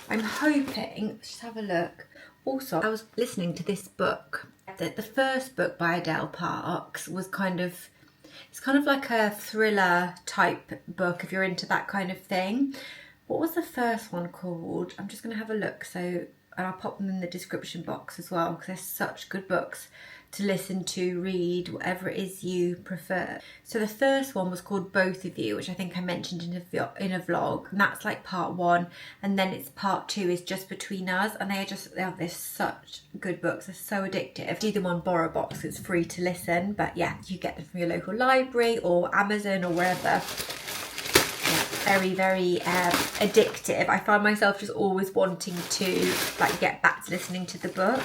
I'm hoping, let's just have a look. Also, I was listening to this book. The first book by Adele Parks was it's kind of like a thriller type book if you're into that kind of thing. What was the first one called? I'm just going to have a look, and I'll pop them in the description box as well, because they're such good books to listen to, read, whatever it is you prefer. So the first one was called Both of You, which I think I mentioned in a vlog, and that's like part 1, and then it's part 2 is Just Between Us, and they're such good books. They're so addictive. Do them on Borrow Box, it's free to listen, but yeah, you get them from your local library or Amazon or wherever. Very, very addictive. I find myself just always wanting to like get back to listening to the book.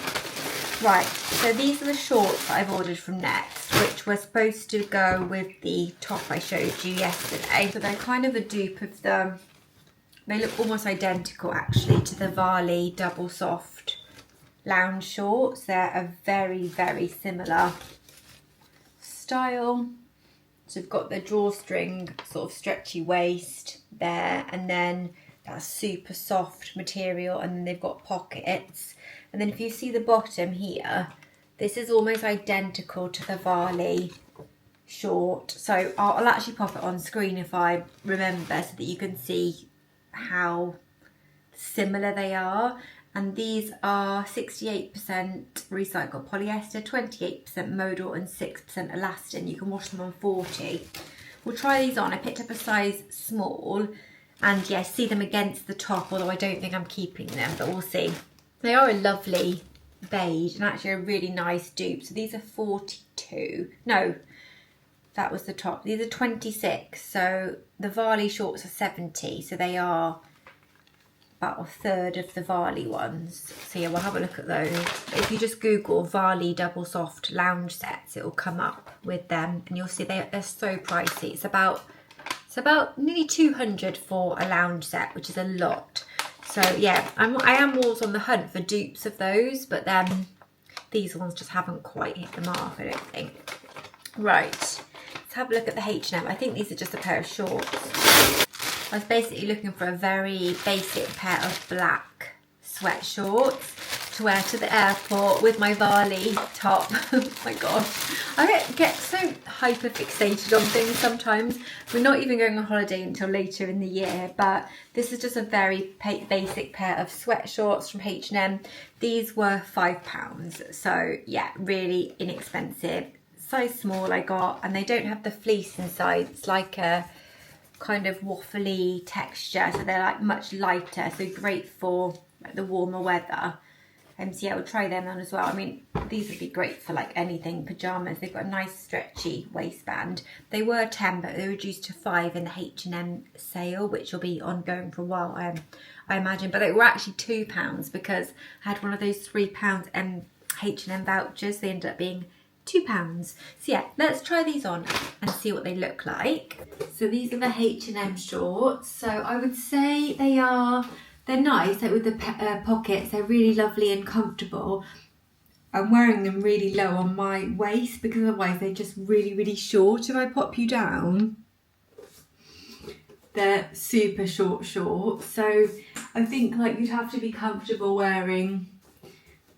Right, so these are the shorts that I've ordered from Next, which were supposed to go with the top I showed you yesterday. So they're kind of a dupe of they look almost identical actually to the Varley double soft lounge shorts. They're a very, very similar style. So we've got the drawstring sort of stretchy waist there, and then that super soft material, and then they've got pockets. And then if you see the bottom here, this is almost identical to the Varley short. So I'll actually pop it on screen if I remember, so that you can see how similar they are. And these are 68% recycled polyester, 28% modal and 6% elastin. You can wash them on 40. We'll try these on. I picked up a size small, and yeah, see them against the top, although I don't think I'm keeping them, but we'll see. They are a lovely beige and actually a really nice dupe. So these are 42. No, that was the top. These are 26. So the Varley shorts are 70. So they are about a third of the Varley ones. So yeah, we'll have a look at those. If you just Google Varley double soft lounge sets, it will come up with them, and you'll see they're so pricey. It's about nearly 200 for a lounge set, which is a lot. So yeah, I am always on the hunt for dupes of those, but then these ones just haven't quite hit the mark, I don't think. Right, let's have a look at the H&M. I think these are just a pair of shorts. I was basically looking for a very basic pair of black sweat shorts to wear to the airport with my Varley top. Oh my gosh, I get so hyper fixated on things sometimes. We're not even going on holiday until later in the year, but this is just a very basic pair of sweat shorts from H&M. These were £5, so yeah, really inexpensive. Size small I got, and they don't have the fleece inside. It's like a kind of waffly texture, so they're like much lighter, so great for like the warmer weather. So yeah, we'll try them on as well. I mean, these would be great for like anything, pyjamas. They've got a nice stretchy waistband. They were 10, but they reduced to 5 in the H&M sale, which will be ongoing for a while, I imagine. But they were actually £2 because I had one of those £3 H&M vouchers. They ended up being £2. So yeah, let's try these on and see what they look like. So these are the H&M shorts. So I would say they are They're nice, like with the pockets, they're really lovely and comfortable. I'm wearing them really low on my waist because otherwise they're just really, really short. If I pop you down, they're super short shorts. So I think like you'd have to be comfortable wearing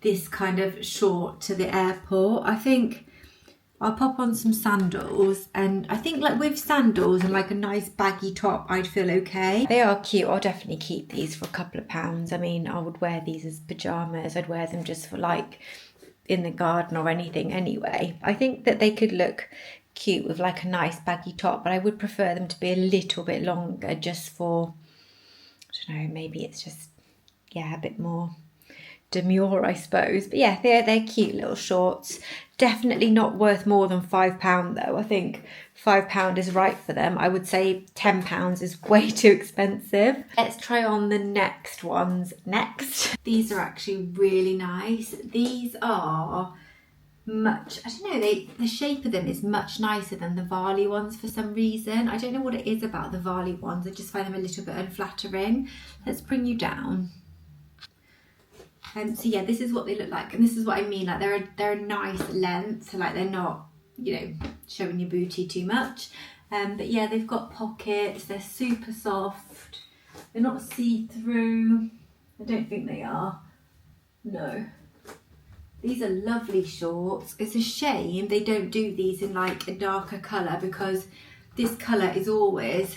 this kind of short to the airport. I think I'll pop on some sandals, and I think like with sandals and like a nice baggy top I'd feel okay. They are cute. I'll definitely keep these for a couple of pounds. I mean, I would wear these as pyjamas. I'd wear them just for like in the garden or anything anyway. I think that they could look cute with like a nice baggy top, but I would prefer them to be a little bit longer just for, I don't know, maybe it's just, yeah, a bit more demure, I suppose. But yeah, they're cute little shorts. Definitely not worth more than £5 though. I think £5 is right for them. I would say £10 is way too expensive. Let's try on the next ones next. These are actually really nice. These are much, I don't know, the shape of them is much nicer than the Varley ones for some reason. I don't know what it is about the Varley ones. I just find them a little bit unflattering. Let's bring you down. So yeah, this is what they look like, and this is what I mean, like they're a nice length, so like they're not, you know, showing your booty too much. But yeah, they've got pockets, they're super soft, they're not see-through. I don't think they are. No. These are lovely shorts. It's a shame they don't do these in like a darker colour, because this colour is always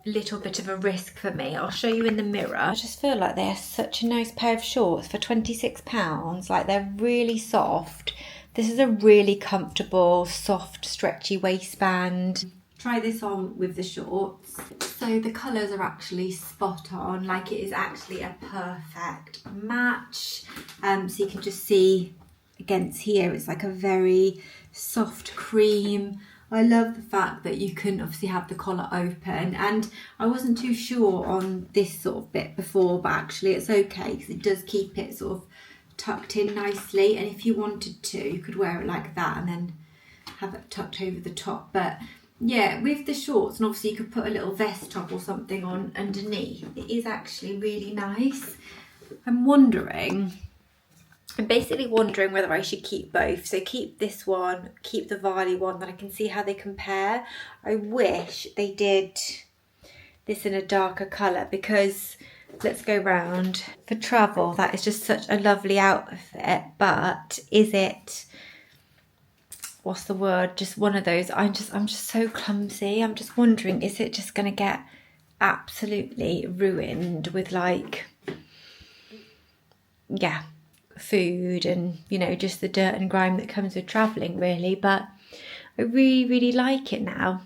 little bit of a risk for me. I'll show you in the mirror. I just feel like they're such a nice pair of shorts for £26. Like they're really soft. This is a really comfortable, soft, stretchy waistband. Try this on with the shorts. So the colours are actually spot on. Like it is actually a perfect match. So you can just see against here, it's like a very soft cream. I love the fact that you can obviously have the collar open, and I wasn't too sure on this sort of bit before, but actually it's okay because it does keep it sort of tucked in nicely, and if you wanted to you could wear it like that and then have it tucked over the top. But yeah, with the shorts, and obviously you could put a little vest top or something on underneath, it is actually really nice. I'm basically wondering whether I should keep both. So keep this one, keep the Varley one, then I can see how they compare. I wish they did this in a darker colour, because let's go round. For travel, that is just such a lovely outfit, but is it, what's the word, just one of those, I'm just so clumsy. I'm just wondering, is it just going to get absolutely ruined with like, yeah, food and, you know, just the dirt and grime that comes with travelling really. But I really like it now,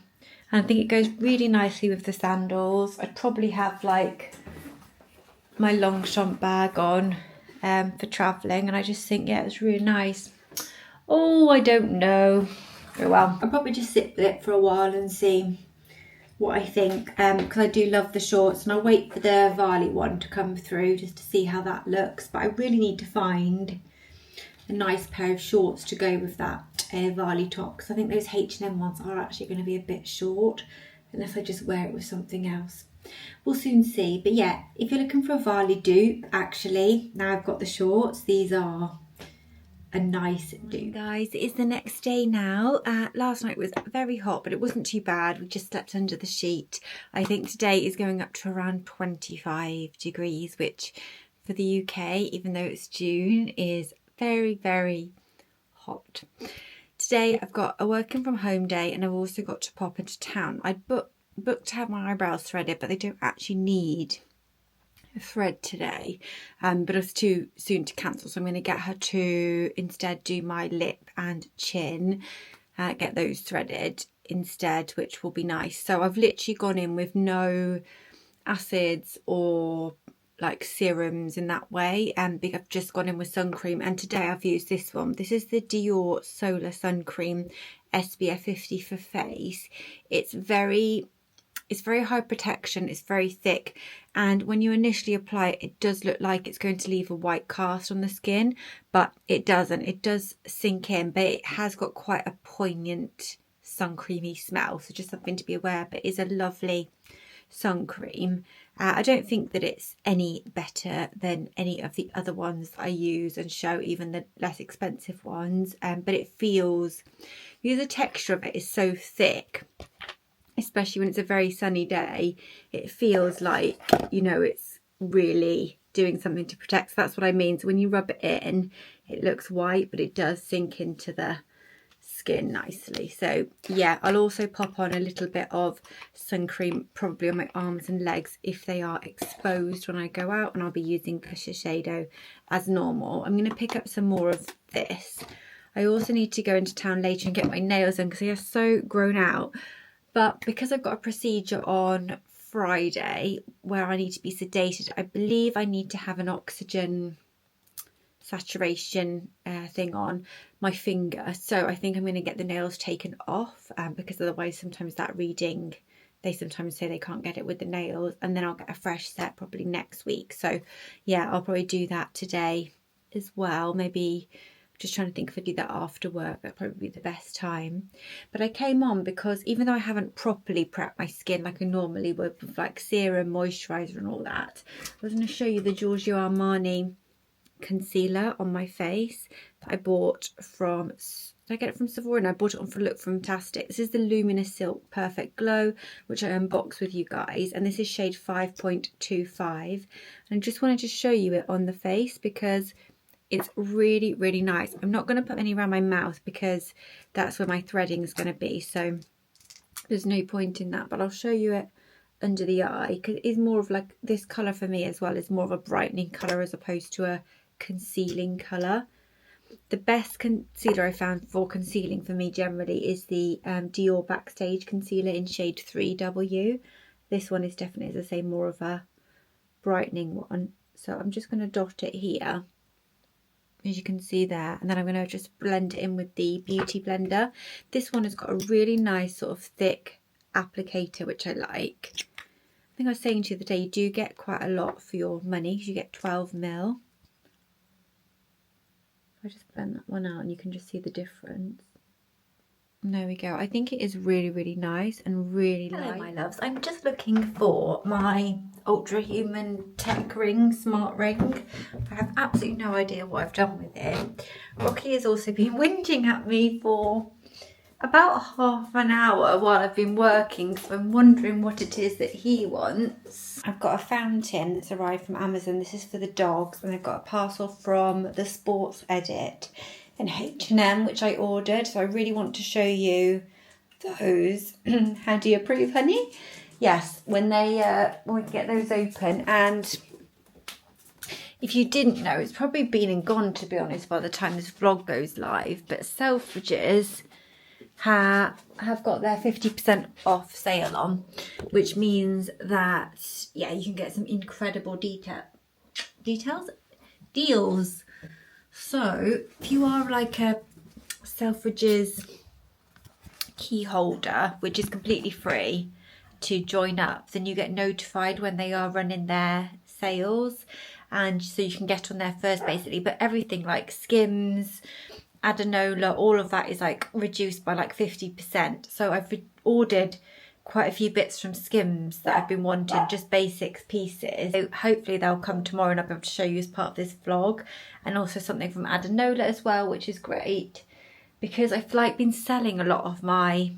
and I think it goes really nicely with the sandals. I'd probably have like my Longchamp bag on for travelling, and I just think, yeah, it's really nice. Oh, I don't know. Oh well, I'll probably just sit with it for a while and see what I think, because I do love the shorts, and I'll wait for the Varley one to come through just to see how that looks. But I really need to find a nice pair of shorts to go with that Varley top, because I think those H&M ones are actually going to be a bit short unless I just wear it with something else. We'll soon see. But yeah, if you're looking for a Varley dupe, actually, now I've got the shorts, these are a nice dupe. Guys, it is the next day now. Last night was very hot, but it wasn't too bad. We just slept under the sheet. I think today is going up to around 25 degrees, which for the UK, even though it's June, is very hot. Today I've got a working from home day, and I've also got to pop into town. I booked to have my eyebrows threaded, but they don't actually need a thread today, but it was too soon to cancel, so I'm going to get her to instead do my lip and chin, get those threaded instead, which will be nice. So I've literally gone in with no acids or like serums in that way, and I've just gone in with sun cream. And today I've used this one. This is the Dior Solar Sun Cream SPF 50 for face. It's very high protection, it's very thick, and when you initially apply it, it does look like it's going to leave a white cast on the skin, but it doesn't. It does sink in, but it has got quite a poignant sun creamy smell, so just something to be aware. But it's a lovely sun cream. I don't think that it's any better than any of the other ones that I use and show, even the less expensive ones, but it feels, because the texture of it is so thick, especially when it's a very sunny day, it feels like, you know, it's really doing something to protect. So that's what I mean. So when you rub it in, it looks white, but it does sink into the skin nicely. So yeah, I'll also pop on a little bit of sun cream probably on my arms and legs if they are exposed when I go out, and I'll be using the Shiseido as normal. I'm going to pick up some more of this. I also need to go into town later and get my nails done because they are so grown out, but because I've got a procedure on Friday where I need to be sedated, I believe I need to have an oxygen saturation thing on my finger. So I think I'm going to get the nails taken off because otherwise sometimes that reading, they sometimes say they can't get it with the nails, and then I'll get a fresh set probably next week. So yeah, I'll probably do that today as well. Maybe, just trying to think if I do that after work, that'd probably be the best time. But I came on because even though I haven't properly prepped my skin like I normally would with like serum, moisturiser and all that, I was going to show you the Giorgio Armani concealer on my face that I bought from, did I get it from Sephora? And I bought it on for Look Fantastic. This is the Luminous Silk Perfect Glow, which I unboxed with you guys, and this is shade 5.25, and I just wanted to show you it on the face because it's really, really nice. I'm not going to put any around my mouth because that's where my threading is going to be, so there's no point in that, but I'll show you it under the eye because it is more of like, this colour for me as well is more of a brightening colour as opposed to a concealing colour. The best concealer I found for concealing for me generally is the Dior Backstage concealer in shade 3W. This one is definitely, as I say, more of a brightening one. So I'm just going to dot it here, as you can see there, and then I'm going to just blend it in with the Beauty Blender. This one has got a really nice sort of thick applicator, which I like. I think I was saying to you the other day, you do get quite a lot for your money because you get 12 ml. I just blend that one out and you can just see the difference. And there we go. I think it is really, really nice and really light. Hello, my loves. I'm just looking for my Ultra Human Tech Ring, Smart Ring. I have absolutely no idea what I've done with it. Rocky has also been whinging at me for about half an hour while I've been working, so I'm wondering what it is that he wants. I've got a fountain that's arrived from Amazon. This is for the dogs, and I've got a parcel from the Sports Edit and H&M, which I ordered, so I really want to show you those. How do you approve, honey? Yes, when we get those open. And if you didn't know, it's probably been and gone, to be honest, by the time this vlog goes live, but Selfridges have got their 50% off sale on, which means that, yeah, you can get some incredible deals. So if you are like a Selfridges key holder, which is completely free to join up, then you get notified when they are running their sales, and so you can get on there first basically. But everything like Skims, Adanola, all of that is like reduced by like 50%. So I've ordered quite a few bits from Skims that I've been wanting, just basics pieces. So hopefully they'll come tomorrow and I'll be able to show you as part of this vlog. And also something from Adanola as well, which is great because I've like been selling a lot of my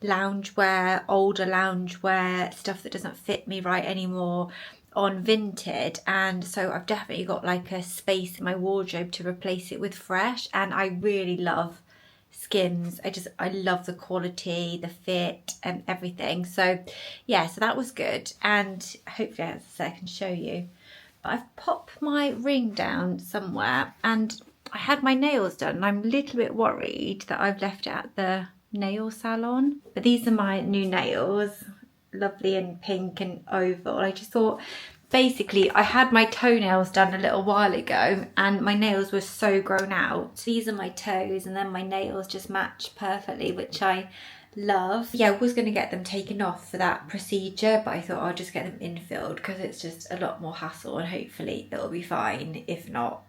loungewear, older loungewear, stuff that doesn't fit me right anymore on Vinted, and so I've definitely got like a space in my wardrobe to replace it with fresh. And I really love Skims. I love the quality, the fit and everything. So yeah, so that was good, and hopefully as I say, I can show you. But I've popped my ring down somewhere, and I had my nails done, and I'm a little bit worried that I've left it at the nail salon. But these are my new nails, lovely and pink and oval. I just thought, basically I had my toenails done a little while ago and my nails were so grown out. These are my toes, and then my nails just match perfectly, which I love. Yeah, I was going to get them taken off for that procedure, but I thought I'll just get them infilled because it's just a lot more hassle, and hopefully it'll be fine. If not,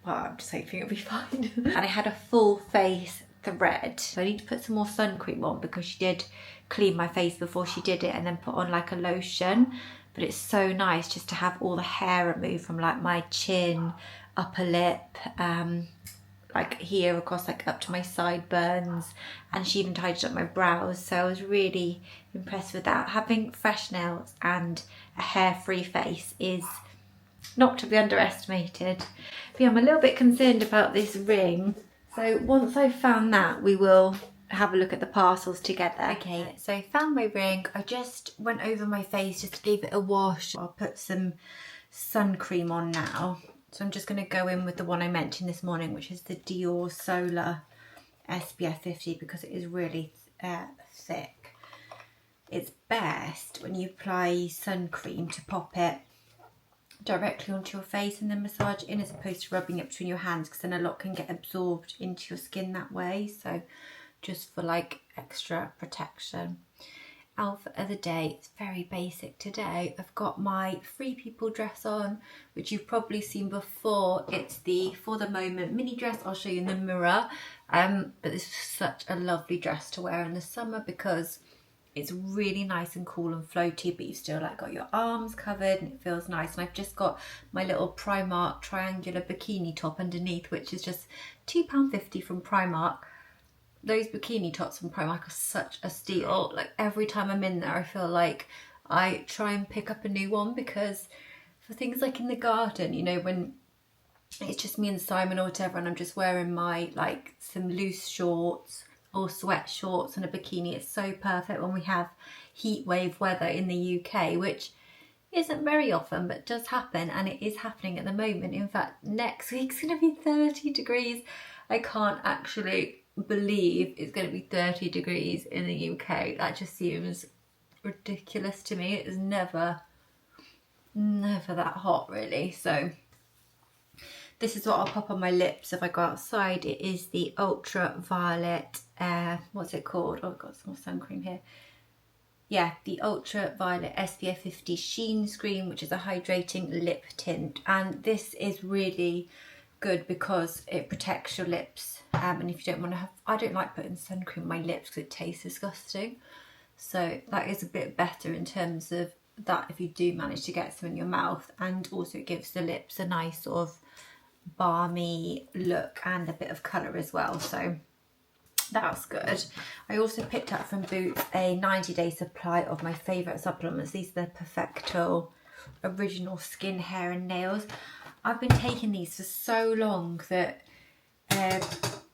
well, I'm just hoping it'll be fine. And I had a full face thread. So I need to put some more sun cream on because she did clean my face before she did it and then put on like a lotion. But it's so nice just to have all the hair removed from like my chin, upper lip, like here across like up to my sideburns, and she even tidied up my brows, so I was really impressed with that. Having fresh nails and a hair-free face is not to be underestimated. But yeah, I'm a little bit concerned about this ring, so once I've found that we will have a look at the parcels together. Okay, so I found my ring. I just went over my face just to give it a wash. I'll put some sun cream on now. So I'm just going to go in with the one I mentioned this morning, which is the Dior Solar SPF 50, because it is really thick. It's best when you apply sun cream to pop it directly onto your face and then massage it in, as opposed to rubbing it between your hands, because then a lot can get absorbed into your skin that way. So just for like extra protection. Outfit of the day, it's very basic today. I've got my Free People dress on, which you've probably seen before. It's the For the Moment mini dress. I'll show you in the mirror. But this is such a lovely dress to wear in the summer because it's really nice and cool and floaty, but you've still like got your arms covered and it feels nice. And I've just got my little Primark triangular bikini top underneath, which is just £2.50 from Primark. Those bikini tops from Primark are such a steal. Like every time I'm in there, I feel like I try and pick up a new one, because for things like in the garden, you know, when it's just me and Simon or whatever, and I'm just wearing my like some loose shorts or sweat shorts and a bikini, it's so perfect when we have heat wave weather in the UK, which isn't very often but does happen, and it is happening at the moment. In fact, next week's gonna be 30 degrees. I can't actually believe it's going to be 30 degrees in the UK. That just seems ridiculous to me. It is never that hot really. So this is what I'll pop on my lips if I go outside. It is the ultraviolet what's it called? Oh, I've got some more sun cream here. Yeah, the ultraviolet SPF 50 sheen screen, which is a hydrating lip tint, and this is really good because it protects your lips. And if you don't want to have, I don't like putting sun cream on my lips because it tastes disgusting. So that is a bit better in terms of that if you do manage to get some in your mouth, and also it gives the lips a nice sort of balmy look and a bit of colour as well. So that's good. I also picked up from Boots a 90-day supply of my favourite supplements. These are the Perfecto Original Skin, Hair and Nails. I've been taking these for so long that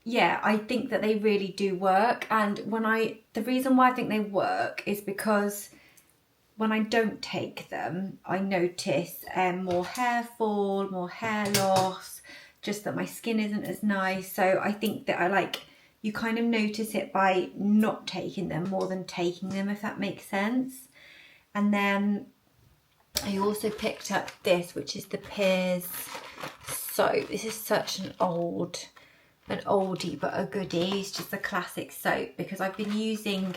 yeah, I think that they really do work. And the reason why I think they work is because when I don't take them, I notice more hair fall, more hair loss, just that my skin isn't as nice. So I think that you kind of notice it by not taking them more than taking them, if that makes sense. And then I also picked up this, which is the Pears soap. This is such an oldie but a goodie. It's just a classic soap, because I've been using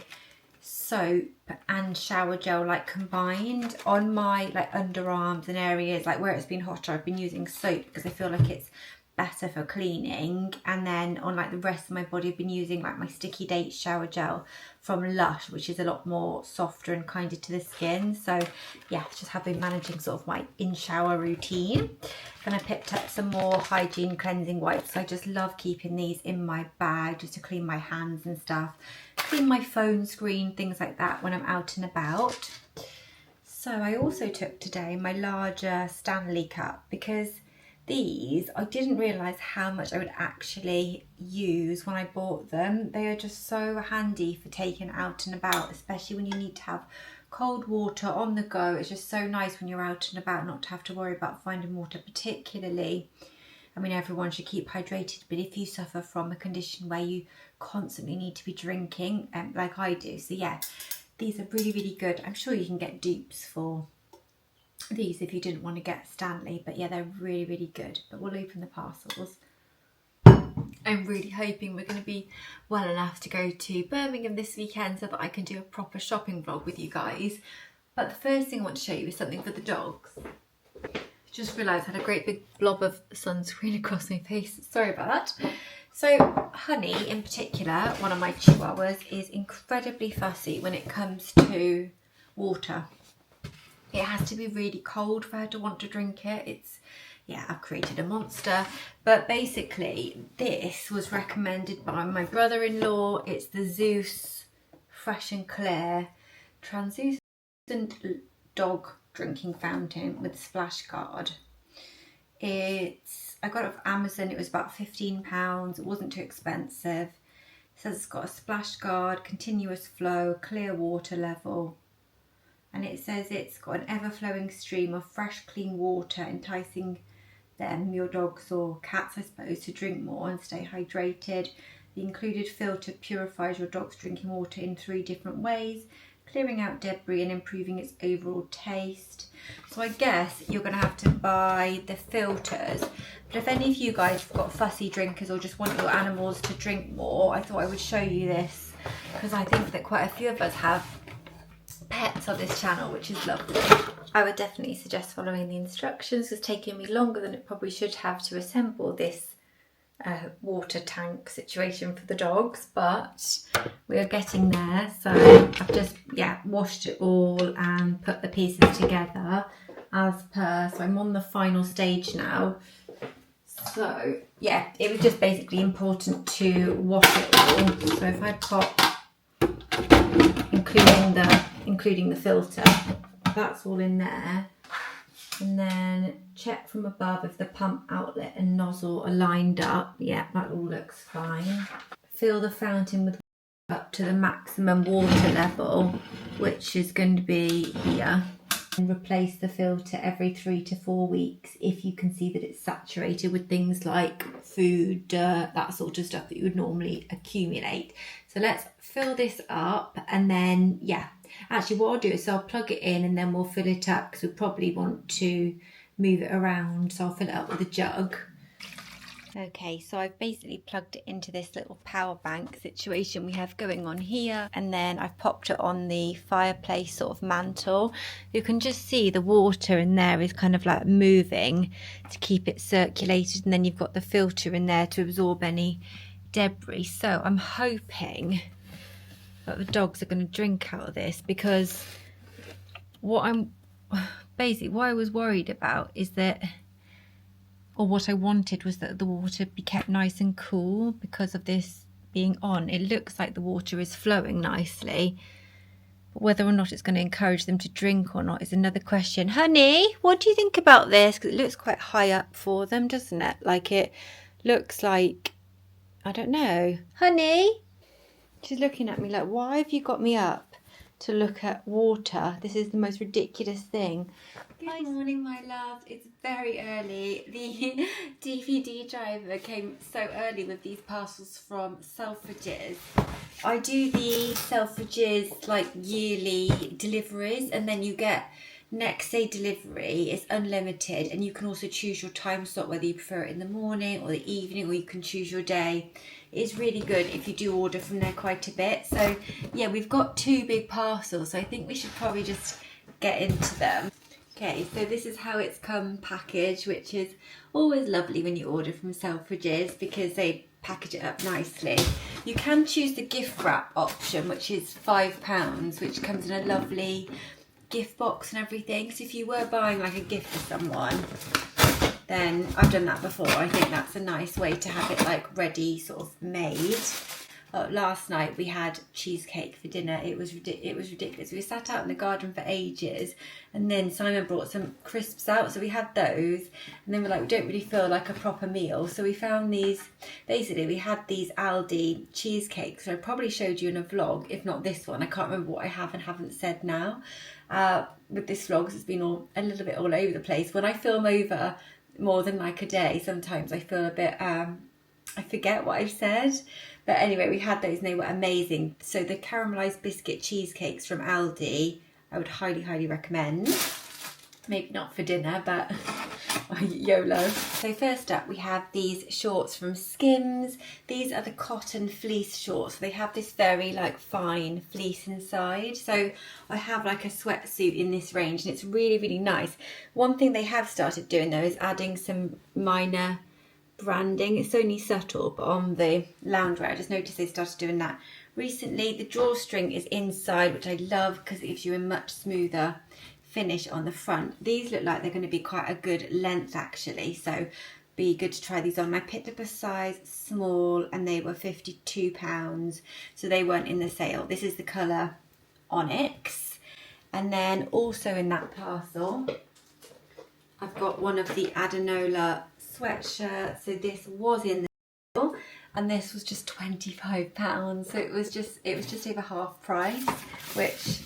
soap and shower gel like combined on my like underarms and areas like where it's been hotter. I've been using soap because I feel like it's better for cleaning, and then on like the rest of my body I've been using like my Sticky Date shower gel from Lush, which is a lot more softer and kinder to the skin. So yeah, just have been managing sort of my in-shower routine. Then I picked up some more hygiene cleansing wipes. I just love keeping these in my bag just to clean my hands and stuff, clean my phone screen, things like that when I'm out and about. So I also took today my larger Stanley cup, because these, I didn't realise how much I would actually use when I bought them. They are just so handy for taking out and about, especially when you need to have cold water on the go. It's just so nice when you're out and about not to have to worry about finding water, particularly, I mean, everyone should keep hydrated, but if you suffer from a condition where you constantly need to be drinking, like I do. So yeah, these are really, really good. I'm sure you can get dupes for these if you didn't want to get Stanley, but yeah, they're really, really good. But we'll open the parcels. I'm really hoping we're going to be well enough to go to Birmingham this weekend so that I can do a proper shopping vlog with you guys. But the first thing I want to show you is something for the dogs. Just realised I had a great big blob of sunscreen across my face. Sorry about that. So Honey in particular, one of my chihuahuas, is incredibly fussy when it comes to water. It has to be really cold for her to want to drink it. Yeah, I've created a monster. But basically, this was recommended by my brother-in-law. It's the Zeus Fresh and Clear Translucent Dog Drinking Fountain with splash guard. I got it off Amazon. It was about £15. It wasn't too expensive. It says it's got a splash guard, continuous flow, clear water level. And it says it's got an ever-flowing stream of fresh, clean water, enticing your dogs or cats, I suppose, to drink more and stay hydrated. The included filter purifies your dog's drinking water in 3 different ways, clearing out debris and improving its overall taste. So I guess you're going to have to buy the filters. But if any of you guys have got fussy drinkers or just want your animals to drink more, I thought I would show you this, because I think that quite a few of us have pets on this channel, which is lovely. I would definitely suggest following the instructions. It's taken me longer than it probably should have to assemble this water tank situation for the dogs, but we are getting there. So I've just washed it all and put the pieces together as per. So I'm on the final stage now. So yeah, it was just basically important to wash it all. So if I pop, including the filter, that's all in there. And then check from above if the pump outlet and nozzle are lined up. Yeah, that all looks fine. Fill the fountain with up to the maximum water level, which is going to be here. And replace the filter every 3 to 4 weeks if you can see that it's saturated with things like food, dirt, that sort of stuff that you would normally accumulate. So let's fill this up, and then actually what I'll do is I'll plug it in and then we'll fill it up, because we'll probably want to move it around. So I'll fill it up with a jug. Okay, so I've basically plugged it into this little power bank situation we have going on here, and then I've popped it on the fireplace sort of mantle. You can just see the water in there is kind of like moving to keep it circulated, and then you've got the filter in there to absorb any debris. So I'm hoping that the dogs are going to drink out of this, because what I was worried about is that, or what I wanted was that the water be kept nice and cool because of this being on. It looks like the water is flowing nicely, but whether or not it's going to encourage them to drink or not is another question. Honey, what do you think about this? Because it looks quite high up for them, doesn't it? Like, it looks like, I don't know. Honey? She's looking at me like, why have you got me up to look at water? This is the most ridiculous thing. Good morning, my love. It's very early. The DVD driver came so early with these parcels from Selfridges. I do the Selfridges like yearly deliveries, and then you get next day delivery. It's unlimited, and you can also choose your time slot, whether you prefer it in the morning or the evening, or you can choose your day. It's really good if you do order from there quite a bit. So yeah, we've got 2 big parcels, so I think we should probably just get into them. Okay, so this is how it's come packaged, which is always lovely when you order from Selfridges, because they package it up nicely. You can choose the gift wrap option, which is £5, which comes in a lovely gift box and everything. So if you were buying like a gift for someone, then I've done that before. I think that's a nice way to have it like ready, sort of made. Last night we had cheesecake for dinner. It was ridiculous. We sat out in the garden for ages, and then Simon brought some crisps out, so we had those, and then we're like, we don't really feel like a proper meal, so we found these. Basically we had these Aldi cheesecakes, so I probably showed you in a vlog, if not this one. I can't remember what I have and haven't said now with this vlog, 'cause it's been a little bit all over the place. When I film over more than like a day, sometimes I feel a bit I forget what I've said. But anyway, we had those and they were amazing. So the caramelised biscuit cheesecakes from Aldi, I would highly, highly recommend. Maybe not for dinner, but YOLO. So first up we have these shorts from Skims. These are the cotton fleece shorts. They have this very like fine fleece inside. So I have like a sweatsuit in this range and it's really, really nice. One thing they have started doing though is adding some minor branding. It's only subtle, but on the loungewear I just noticed they started doing that recently. The drawstring is inside, which I love because it gives you a much smoother finish on the front. These look like they're going to be quite a good length actually, so be good to try these on. I picked up a size small and they were £52, so they weren't in the sale. This is the colour Onyx. And then also in that parcel I've got one of the Adanola sweatshirts. So this was in the sale and this was just £25, so it was just over half price, which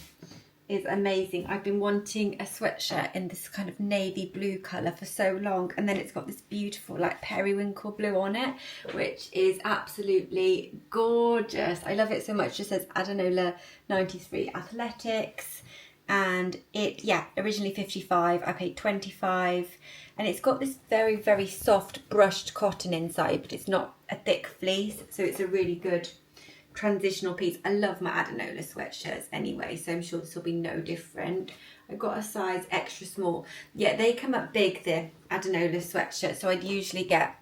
is amazing. I've been wanting a sweatshirt in this kind of navy blue colour for so long, and then it's got this beautiful like periwinkle blue on it, which is absolutely gorgeous. I love it so much. It just says Adanola 93 Athletics, and it, yeah, originally 55, I paid 25, and it's got this very, very soft brushed cotton inside, but it's not a thick fleece, so it's a really good transitional piece. I love my Adanola sweatshirts anyway, so I'm sure this will be no different. I got a size extra small. Yeah, they come up big, the Adanola sweatshirt, so I'd usually get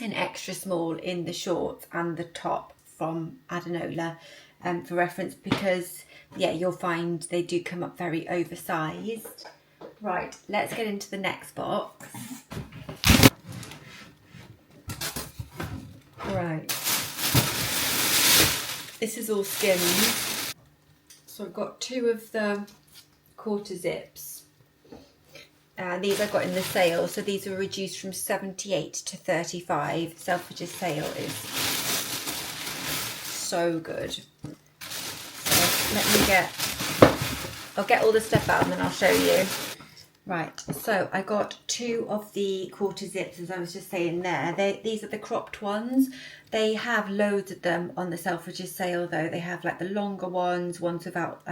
an extra small in the shorts and the top from Adanola for reference, because yeah, you'll find they do come up very oversized. Right, let's get into the next box. Right. This is all Skims. So I've got two of the quarter zips. These I got in the sale. So these were reduced from 78 to 35. Selfridges sale is so good. So I'll get all the stuff out and then I'll show you. Right, so I got two of the quarter zips, as I was just saying there. These are the cropped ones. They have loads of them on the Selfridges sale though. They have like the longer ones without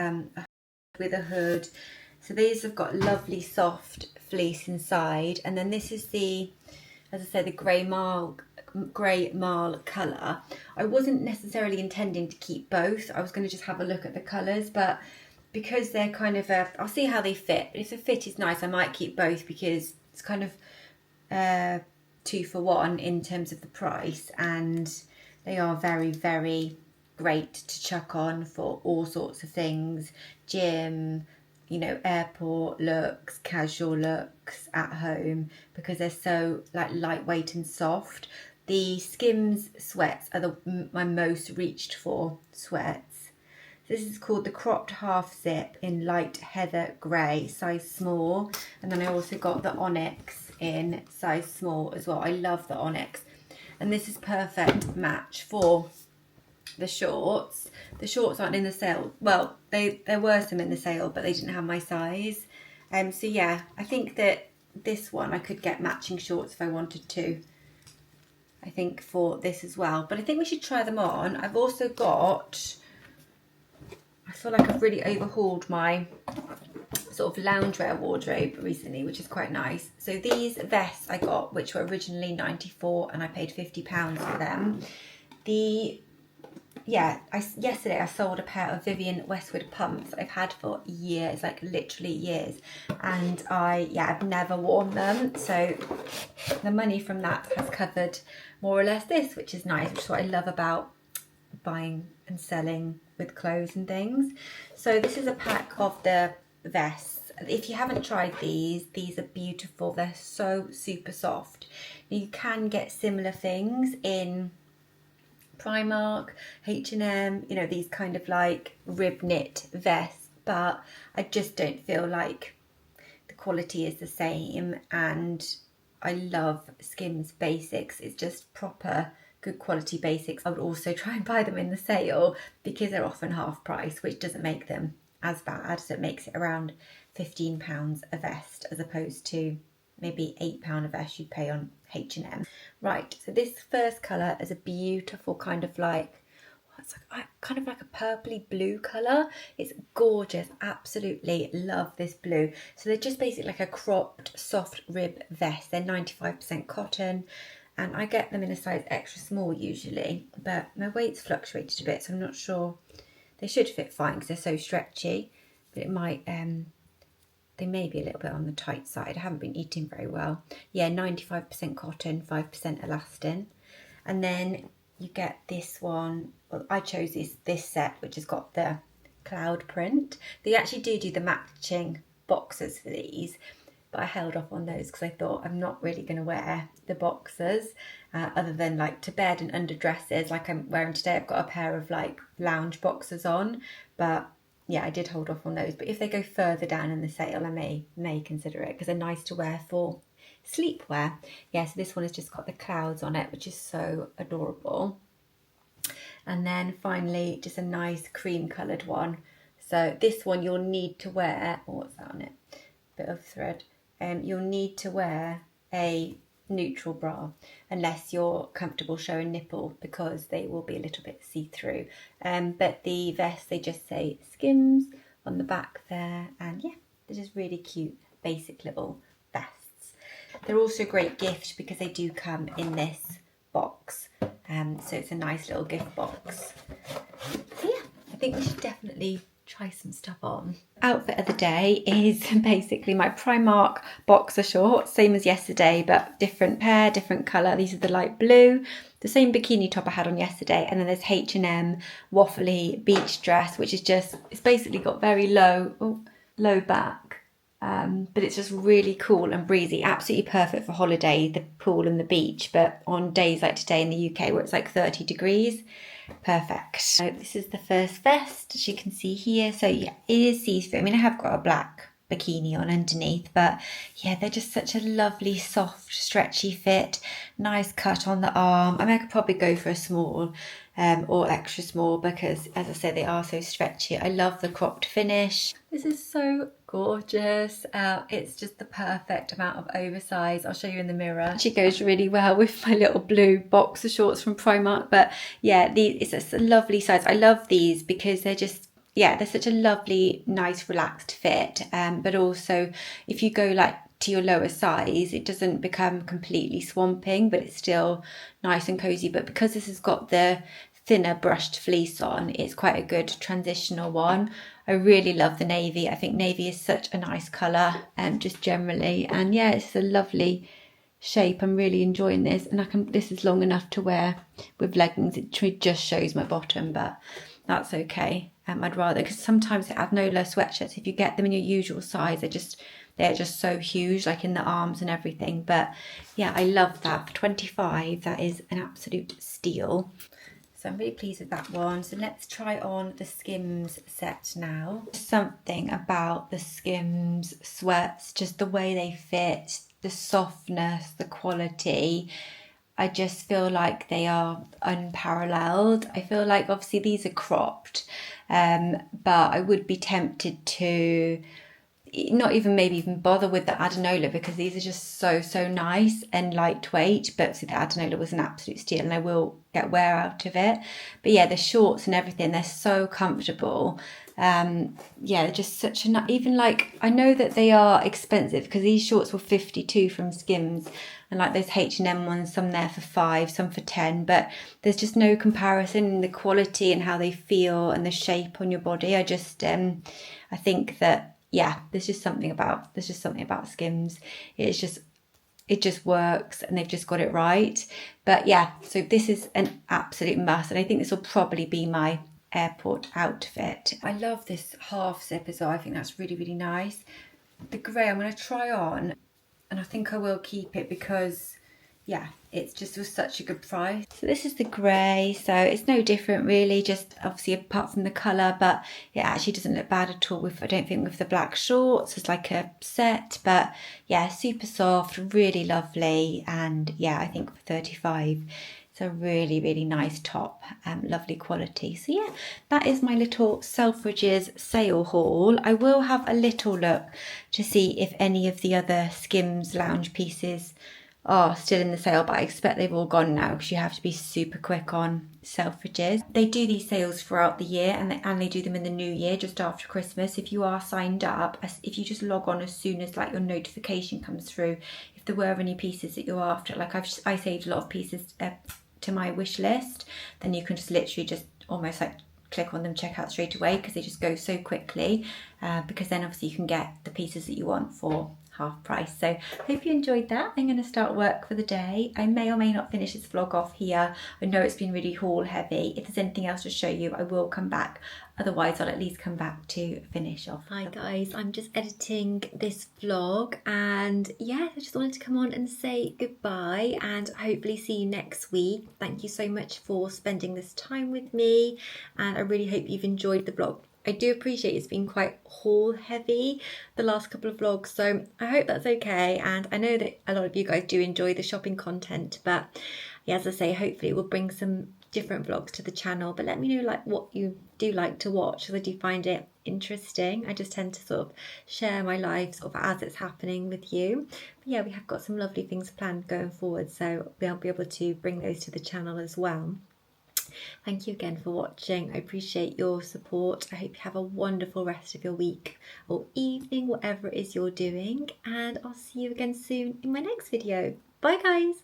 with a hood. So these have got lovely soft fleece inside. And then this is the, as I say, the grey marl colour. I wasn't necessarily intending to keep both. I was going to just have a look at the colours, but because they're kind of I'll see how they fit. But if the fit is nice, I might keep both because it's kind of 2 for 1 in terms of the price, and they are very, very great to chuck on for all sorts of things. Gym, you know, airport looks, casual looks, at home, because they're so like lightweight and soft. The Skims sweats are my most reached for sweats. This is called the cropped half zip in light heather grey, size small. And then I also got the Onyx in size small as well. I love the Onyx. And this is perfect match for the shorts. The shorts aren't in the sale. Well, there were some in the sale, but they didn't have my size. So yeah, I think that this one I could get matching shorts if I wanted to. I think for this as well. But I think we should try them on. I've also got, I feel like I've really overhauled my sort of loungewear wardrobe recently, which is quite nice. So these vests I got, which were originally 94 and I paid £50 for them. Yesterday I sold a pair of Vivienne Westwood pumps that I've had for years, like literally years, and I've never worn them, so the money from that has covered more or less this, which is nice, which is what I love about buying and selling with clothes and things. So this is a pack of the vests. If you haven't tried these are beautiful. They're so super soft. You can get similar things in Primark, H&M, you know, these kind of like rib knit vests, but I just don't feel like the quality is the same. And I love Skims basics. It's just proper good quality basics. I would also try and buy them in the sale because they're often half price, which doesn't make them as bad. So it makes it around £15 a vest as opposed to maybe £8 a vest you'd pay on H&M. Right, so this first colour is a beautiful kind of like, it's like kind of like a purpley blue colour. It's gorgeous. Absolutely love this blue. So they're just basically like a cropped soft rib vest. They're 95% cotton, and I get them in a size extra small usually, but my weight's fluctuated a bit, so I'm not sure. They should fit fine because they're so stretchy, but it might they may be a little bit on the tight side. I haven't been eating very well. Yeah, 95% cotton, 5% elastin. And then you get this one. Well, I chose this set, which has got the cloud print. They actually do the matching boxers for these, but I held off on those because I thought I'm not really going to wear the boxers other than like to bed and underdresses like I'm wearing today. I've got a pair of like lounge boxers on, but yeah, I did hold off on those. But if they go further down in the sale, I may consider it because they're nice to wear for sleepwear. Yeah, so this one has just got the clouds on it, which is so adorable. And then finally, just a nice cream coloured one. So this one you'll need to wear, oh, what's that on it? Bit of thread. You'll need to wear a neutral bra unless you're comfortable showing nipple because they will be a little bit see-through. But the vest, they just say Skims on the back there, and yeah, they're just really cute, basic little vests. They're also a great gift because they do come in this box, so it's a nice little gift box. So yeah, I think we should definitely try some stuff on. Outfit of the day is basically my Primark boxer shorts, same as yesterday, but different pair, different colour. These are the light blue, the same bikini top I had on yesterday, and then there's H&M waffly beach dress, which is just, it's basically got very low back, but it's just really cool and breezy, absolutely perfect for holiday, the pool and the beach, but on days like today in the UK where it's like 30 degrees, perfect. So this is the first vest, as you can see here. So yeah, it is see-through. I mean, I have got a black bikini on underneath, but yeah, they're just such a lovely, soft, stretchy fit, nice cut on the arm. I mean, I could probably go for a small or extra small because, as I said, they are so stretchy. I love the cropped finish. This is so gorgeous. It's just the perfect amount of oversize. I'll show you in the mirror. She goes really well with my little blue boxer shorts from Primark. But yeah, it's a lovely size. I love these because they're just, yeah, they're such a lovely, nice, relaxed fit. But also, if you go like to your lower size, it doesn't become completely swamping, but it's still nice and cozy. But because this has got the thinner brushed fleece on, it's quite a good transitional one. I really love the navy. I think navy is such a nice colour, just generally, and yeah, it's a lovely shape. I'm really enjoying this, and this is long enough to wear with leggings. It just shows my bottom, but that's okay. I'd rather, because sometimes the Adanola sweatshirts, if you get them in your usual size, they're just so huge, like in the arms and everything. But yeah, I love that. For 25, that is an absolute steal. So I'm really pleased with that one. So let's try on the Skims set now. Something about the Skims sweats, just the way they fit, the softness, the quality. I just feel like they are unparalleled. I feel like obviously these are cropped, but I would be tempted to not even bother with the Adanola because these are just so nice and lightweight. But see, the Adanola was an absolute steal and I will get wear out of it. But yeah, the shorts and everything, they're so comfortable. Yeah, just such a, even like, I know that they are expensive because these shorts were 52 from Skims, and like those H&M ones, some there for 5, some for 10, but there's just no comparison in the quality and how they feel and the shape on your body. I just I think that, yeah, there's just something about Skims. It just works and they've just got it right. But yeah, so this is an absolute must, and I think this will probably be my airport outfit. I love this half zip as well. I think that's really nice. The grey I'm going to try on, and I think I will keep it because yeah, it's just was such a good price. So this is the grey, so it's no different really, just obviously apart from the colour, but it actually doesn't look bad at all with, I don't think, with the black shorts. It's like a set, but yeah, super soft, really lovely, and yeah, I think for 35 it's a really nice top, lovely quality. So yeah, that is my little Selfridges sale haul. I will have a little look to see if any of the other Skims lounge pieces are still in the sale, but I expect they've all gone now because you have to be super quick on Selfridges. They do these sales throughout the year, and they do them in the new year just after Christmas. If you are signed up, if you just log on as soon as like your notification comes through, if there were any pieces that you're after, like I saved a lot of pieces to my wish list, then you can just literally just almost like click on them, check out straight away, because they just go so quickly, because then obviously you can get the pieces that you want for half price. So hope you enjoyed that. I'm going to start work for the day. I may or may not finish this vlog off here. I know it's been really haul heavy. If there's anything else to show you, I will come back. Otherwise, I'll at least come back to finish off. Hi guys, I'm just editing this vlog, and yeah, I just wanted to come on and say goodbye and hopefully see you next week. Thank you so much for spending this time with me, and I really hope you've enjoyed the vlog. I do appreciate it's been quite haul heavy the last couple of vlogs, so I hope that's okay. And I know that a lot of you guys do enjoy the shopping content, but yeah, as I say, hopefully it will bring some different vlogs to the channel. But let me know like what you do like to watch, because I do find it interesting. I just tend to sort of share my life sort of as it's happening with you. But yeah, we have got some lovely things planned going forward, so we'll be able to bring those to the channel as well. Thank you again for watching. I appreciate your support. I hope you have a wonderful rest of your week or evening, whatever it is you're doing, and I'll see you again soon in my next video. Bye guys.